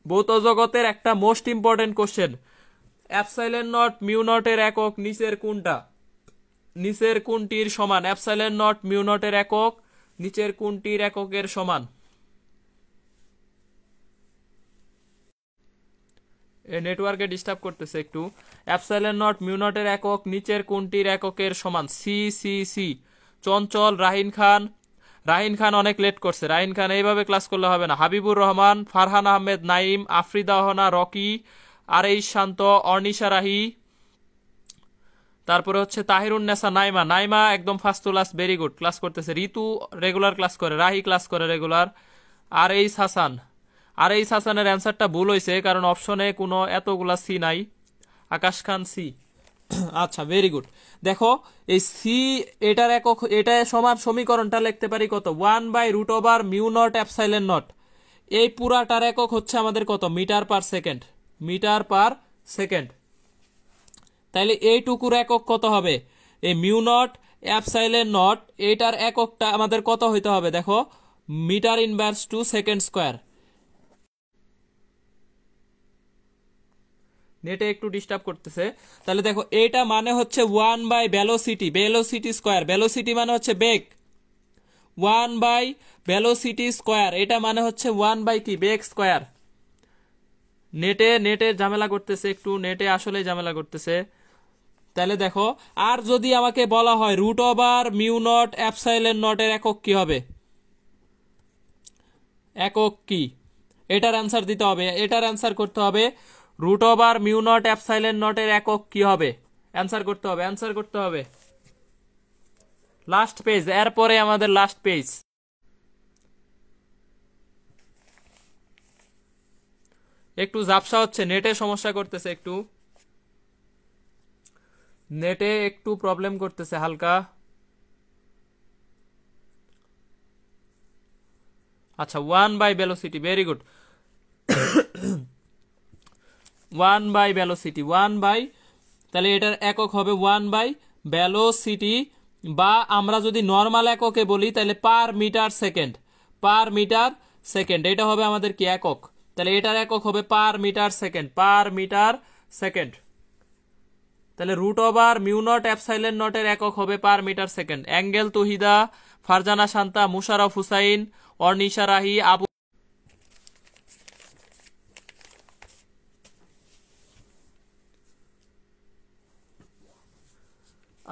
ভৌত জগতের একটা most important question. Epsilon naught mu নটের একক নিচের কোনটা? নিচের কোনটির সমান? এপসাইলন নট মিউ নটের একক নিচের কোনটির এককের সমান? এই নেটওয়ার্কে ডিস্টার্ব করতেছে একটু। এপসাইলন নট মিউ নটের একক নিচের কোনটির এককের সমান? C C C. Chanchal, Rahin Khan, Rahin Khan অনেক লেট করছে। রাহিন খান এইভাবে ক্লাস করলে হবে না। হাবিবুর রহমান, ফারহান আহমেদ নাইম, আফরিদা হনা, রকি, আরেইশ শান্ত, অর্নিশা রাহি, তারপরে হচ্ছে তাহিরুন্নেসা নাইমা, নাইমা একদম first to last very good class করতেছে। ঋতু রেগুলার ক্লাস করে, রাহি ক্লাস করে রেগুলার। আরেইশ হাসান, আরেইশ হাসানের অ্যান্সারটা ভুল হয়েছে কারণ অপশনে কোনো এতগুলা সি নাই। আকাশ খান সি। আচ্ছা ভেরি গুড। দেখো এই সি এটার একক, এটা সমান সমীকরণটা লিখতে পারি কত? 1/√ওভার মিউ নট এপসাইলন নট। এই পুরাটার একক হচ্ছে আমাদের কত? Metre per second, metre per second. তাইলে এইটুকুর একক কত হবে? এই মিউ নট এপসাইলন নট এটার এককটা আমাদের কত হইতে হবে? দেখো metre inverse two second square. নেটে একটু ডিস্টার্ব করতেছে। তাহলে দেখো এটা মানে হচ্ছে 1/ভেলোসিটি, ভেলোসিটি স্কয়ার। ভেলোসিটি মানে হচ্ছে বেগ, 1/ভেলোসিটি স্কয়ার। এটা মানে হচ্ছে 1/ কি? বেগ স্কয়ার। নেটে ঝামেলা করতেছে একটু, নেটে আসলে ঝামেলা করতেছে। তাহলে দেখো আর যদি আমাকে বলা হয় √ওভার মিউ নট এপসাইলন নটের একক কি হবে? একক কি? এটার অ্যান্সার দিতে হবে, এটার অ্যান্সার করতে হবে √ওভার মিউ নট এপসাইলন নটের একক কি হবে? অ্যান্সার করতে হবে, অ্যান্সার করতে হবে। লাস্ট পেজ, এরপরে আমাদের লাস্ট পেজ। একটু ঝাপসা হচ্ছে, নেটে সমস্যা করতেছে একটু, নেটে একটু প্রবলেম করতেছে হালকা। আচ্ছা 1/ভেলোসিটি, ভেরি গুড। 1/ভেলোসিটি, 1/, তাহলে এটার একক হবে 1/ভেলোসিটি, বা আমরা যদি নর্মাল এককে বলি তাহলে per metre second, per metre second. এটা হবে আমাদের কি একক? তাহলে এটার একক হবে per metre second, per metre second. তাহলে √ওভার মিউ নট এপসাইলন নটের একক হবে per metre second. Angel Tohida, Farzana Shanta, Musharraf Hossain, Arnisha Rahi, Abu.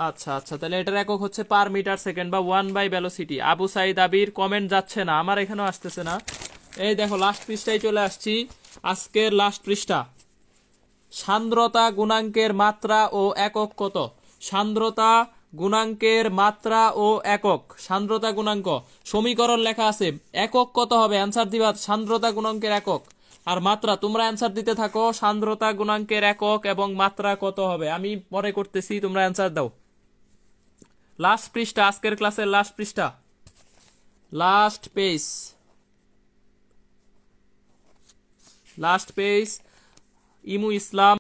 আচ্ছা আচ্ছা, তাহলে এটার একক হচ্ছে পার মিটার সেকেন্ড বা 1/ভেলোসিটি। আবু সাইদ আবির, কমেন্ট যাচ্ছে না, আমার এখানেও আসতেছে না। এই দেখো লাস্ট পৃষ্ঠায় চলে আসছি, আজকের লাস্ট পৃষ্ঠা। সান্দ্রতা গুণাঙ্কের মাত্রা ও একক কত? সান্দ্রতা গুণাঙ্কের মাত্রা ও একক, সান্দ্রতা গুণাঙ্ক সমীকরণ লেখা আছে। একক কত হবে? অ্যান্সার দিবা সান্দ্রতা গুণাঙ্কের একক আর মাত্রা। তোমরা অ্যান্সার দিতে থাকো সান্দ্রতা গুণাঙ্কের একক এবং মাত্রা কত হবে। আমি পরে করতেছি, তোমরা অ্যান্সার দাও। লাস্ট পৃষ্ঠা, আজকের ক্লাসের লাস্ট পৃষ্ঠা, লাস্ট পেজ, লাস্ট পেজ। ইমু ইসলাম,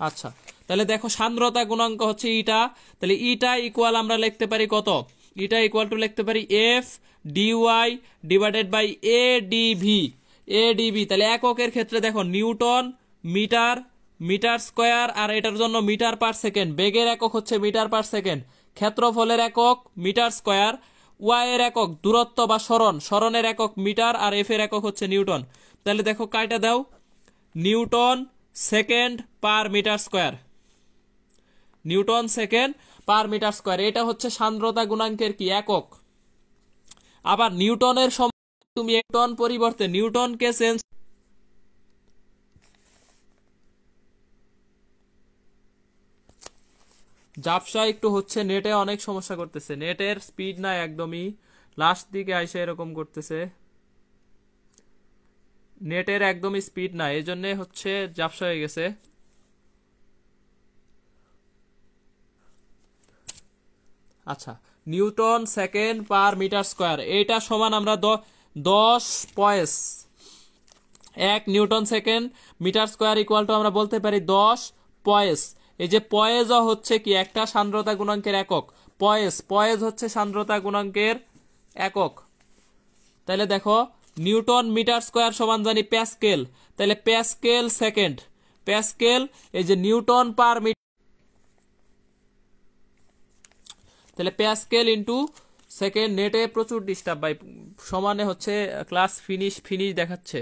আচ্ছা তাহলে দেখো সান্দ্রতা গুণাঙ্ক হচ্ছে ইটা, তাহলে ইটা ইকুয়াল আমরা লিখতে পারি কত, ইটা ইকুয়াল টু লিখতে পারি F DY divided by ADV, ADV. তাহলে এককের ক্ষেত্রে দেখো নিউটন মিটার, মিটার স্কোয়ার, আর এটার জন্য মিটার পার সেকেন্ড, বেগের একক হচ্ছে মিটার পার সেকেন্ড, ক্ষেত্রফলের একক মিটার স্কোয়ার, ওয়াই এর একক দূরত্ব বা সরণ, সরণের একক মিটার, আর এফ এর একক হচ্ছে নিউটন। তাহলে দেখো কাইটা দাও, newton second per metre square, newton second per metre square, এটা হচ্ছে সান্দ্রতা গুণাঙ্কের কি একক। আবার নিউটনের সময় তুমি নিউটন পরিবর্তে নিউটনকে চেঞ্জ, জাপসা একটু হচ্ছে, নেটে অনেক সমস্যা করতেছে, নেটের স্পিড নাই একদমই, লাস্ট দিকে আইসা এরকম করতেছে, নেটের একদমই স্পিড নাই, এই জন্য হচ্ছে জাপসা হয়ে গেছে। আচ্ছা, newton second per metre square, এটা সমান আমরা 10 poise, 1 newton second metre square equal to আমরা বলতে পারি 10 পয়েস। এই যে পয়েজ হচ্ছে কি একটা সান্দ্রতা গুণাঙ্কের একক, পয়েস, পয়েজ হচ্ছে সান্দ্রতা গুণাঙ্কের একক। তাহলে দেখো নিউটন মিটার স্কোয়ার সমান জানি প্যাসকেল, তাহলে প্যাসকেল সেকেন্ড, প্যাসকেল, এই যে নিউটন পার মিটার, তাহলে প্যাসকেল ইন্টু সেকেন্ড। নেটে প্রচুর ডিস্টার্ব ভাই, সমানে হচ্ছে ক্লাস ফিনিশ ফিনিশ দেখাচ্ছে।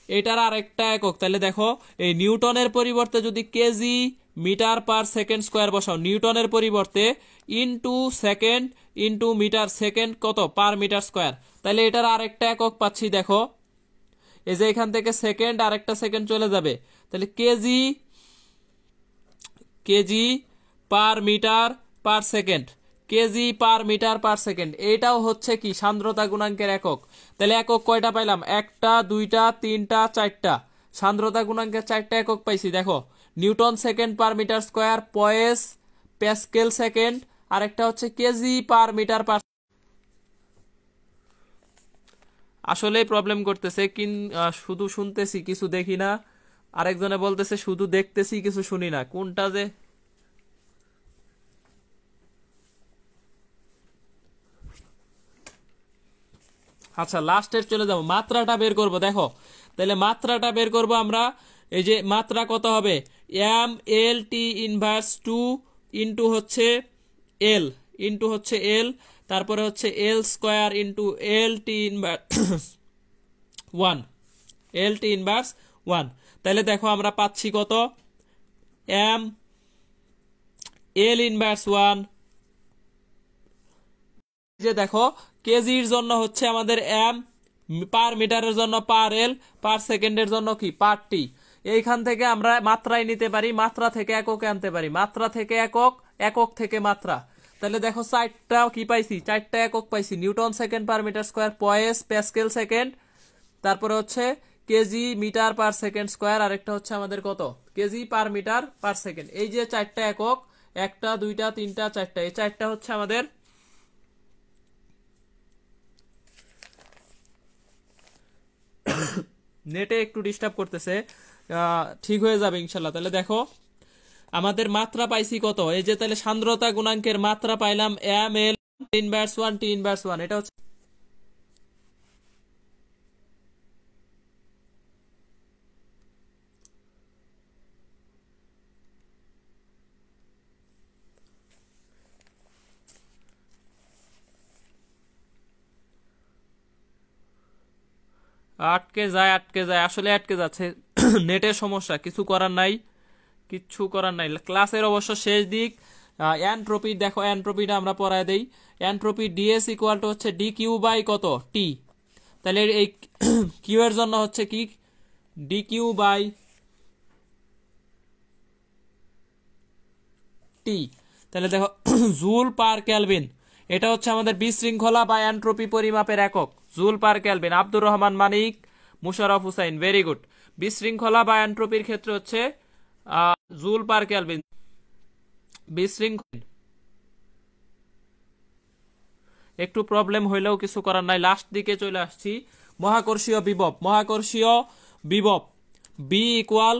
এটার আরেকটা একক, তাহলে দেখো এই নিউটনের পরিবর্তে যদি kg metre per second square বসাও, নিউটনের পরিবর্তে into second into metre second কত পার মিটার স্কোয়ার, তাহলে এটার আরেকটা একক পাচ্ছি দেখো, এই যে এখান থেকে সেকেন্ড আরেকটা সেকেন্ড চলে যাবে, তাহলে kg, kg per metre per second, kg per metre per second, এটাও হচ্ছে কি সান্দ্রতা গুণাঙ্কের একক। তাহলে একক কয়টা পাইলাম, একটা দুইটা তিনটা চারটা, সান্দ্রতা গুণাঙ্কের চারটা একক পাইছি দেখো, newton second per metre square, poise, pascal second, আর একটা হচ্ছে কেজি পার মিটার পার। আসলেই প্রবলেম করতেছে, শুধু শুনতেছি কিছু দেখি না, আরেকজনে বলতেছে শুধু দেখতেছি কিছু শুনি না, কোনটা যে। আচ্ছা লাস্টের চলে যাব, মাত্রাটা বের করব দেখো, তাহলে মাত্রাটা বের করব আমরা, এই যে মাত্রা কত হবে, M L T inverse 2 into হচ্ছে এল, ইন্টু হচ্ছে এল, তারপরে হচ্ছে L square into L T inverse 1, L T inverse 1। তাহলে দেখো আমরা পাচ্ছি কত, এম এল ইনভার্স 1, যে দেখো কেজির জন্য হচ্ছে আমাদের এম, পার মিটারের জন্য পার এল, পার সেকেন্ডের জন্য কি পার টি। এইখান থেকে আমরা মাত্রায় নিতে পারি, মাত্রা থেকে এককে আনতে পারি, মাত্রা থেকে একক, একক থেকে মাত্রা। তাহলে দেখো চারটা কি পাইছি, চারটা একক পাইছি, newton second per metre square, poise, pascal second, তারপরে হচ্ছে KG metre per second square, আরেকটা হচ্ছে আমাদের কত, kg per metre per second. এই যে চারটা একক, একটা দুইটা তিনটা চারটা, এই চারটা হচ্ছে আমাদের। নেটে একটু ডিস্টার্ব করতেছে, ঠিক হয়ে যাবে ইনশাল্লাহ। তাহলে দেখো আমাদের মাত্রা পাইছি কত, এই যে তাহলে সান্দ্রতা গুণাঙ্কের মাত্রা পাইলাম M L inverse 1 T inverse 1, এটা হচ্ছে। আটকে যায়, আটকে যায়, আসলে আটকে যাচ্ছে, নেটের সমস্যা, কিছু করার নাই, কিচ্ছু করার নাই। ক্লাসের অবশ্য শেষ দিক, এনট্রপি দেখো, এনট্রপিটা আমরা পড়ায় দেই, এনট্রপি ডিএস ইকুয়াল টু হচ্ছে ডি কিউ বাই কত টি, তাহলে এই কিউ এর জন্য হচ্ছে কি ডি কিউ বাই টি। তাহলে দেখো জুল পার কেলভিন, এটা হচ্ছে আমাদের বিশৃঙ্খলা বা এনট্রপি পরিমাপের একক, joule per kelvin. Abdur Rahman Manik, Musharraf Hossain, very good. বিশৃঙ্খলা বা এনট্রপির ক্ষেত্রে হচ্ছে জুল পার কেলভিন। বিশৃঙ্খলা একটু প্রবলেম হইলেও কিছু করার নাই, লাস্ট দিকে চলে আসছি, মহাকর্ষীয় বিভব, মহাকর্ষীয় বিভব বি ইকুয়াল,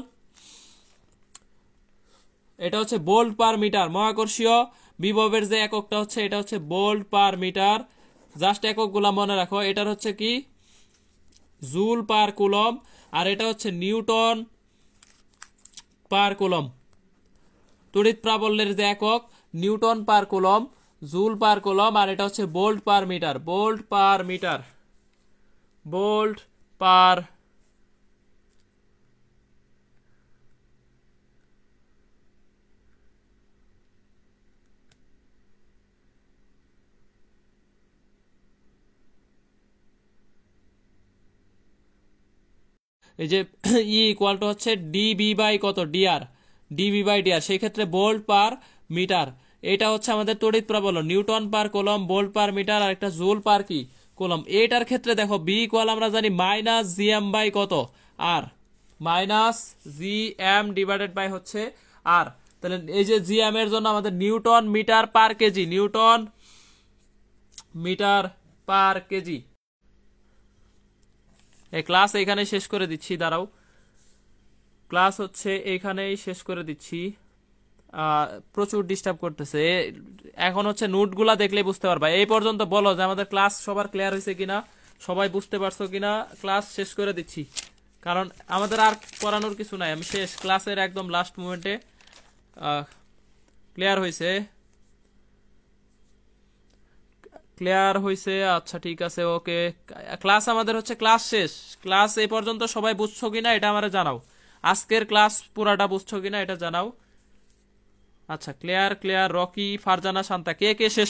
এটা হচ্ছে ভোল্ট পার মিটার। মহাকর্ষীয় বিভবের যে এককটা হচ্ছে এটা হচ্ছে ভোল্ট পার মিটার। জাস্ট এককগুলা মনে রাখো, এটার হচ্ছে কি জুল পার কুলম, আর এটা হচ্ছে নিউটন পার কুলম। তড়িৎ প্রাবল্যের যে একক newton per coulomb, joule per coulomb, আর এটা হচ্ছে volt per metre, volt per metre, volt per এই যে ই ইকুয়াল টু হচ্ছে ডিবি বাই কত ডিআর, ডিবি বাই ডিআর, সেই ক্ষেত্রে ভোল্ট পার মিটার। এটা হচ্ছে আমাদের তড়িৎ প্রাবল্য, newton per coulomb, volt per metre, আর একটা জুল পার কি কুলম। এটার ক্ষেত্রে দেখো বি ইকুয়াল আমরা জানি মাইনাস জি এম বাই কত R, minus G M divided by হচ্ছে আর। তাহলে এই যে জি এম এর জন্য আমাদের newton metre per kg, newton metre per kg. এই ক্লাস এখানে শেষ করে দিচ্ছি, দাঁড়াও, ক্লাস হচ্ছে এখানেই শেষ করে দিচ্ছি। প্রচুর ডিস্টার্ব করতেছে। এখন হচ্ছে নোটগুলা দেখলে বুঝতে পারবা। এই পর্যন্ত বলো যে আমাদের ক্লাস সবার ক্লিয়ার হয়েছে কিনা, সবাই বুঝতে পারছো কিনা। ক্লাস শেষ করে দিচ্ছি, কারণ আমাদের আর পড়ানোর কিছু নাই। আমি শেষ ক্লাসের একদম লাস্ট মোমেন্টে ক্লিয়ার হয়েছে, ক্লিয়ার হয়েছে। আচ্ছা ঠিক আছে, ওকে। ক্লাস আমাদের হচ্ছে ক্লাস শেষ। ক্লাস এই পর্যন্ত সবাই বুঝছো কিনা এটা আমারে জানাও। আজকের ক্লাস পুরাটা বুঝছো কিনা এটা জানাও। আচ্ছা, ক্লিয়ার ক্লিয়ার। রকি, ফারজানা, শান্তা, কে কে শেষ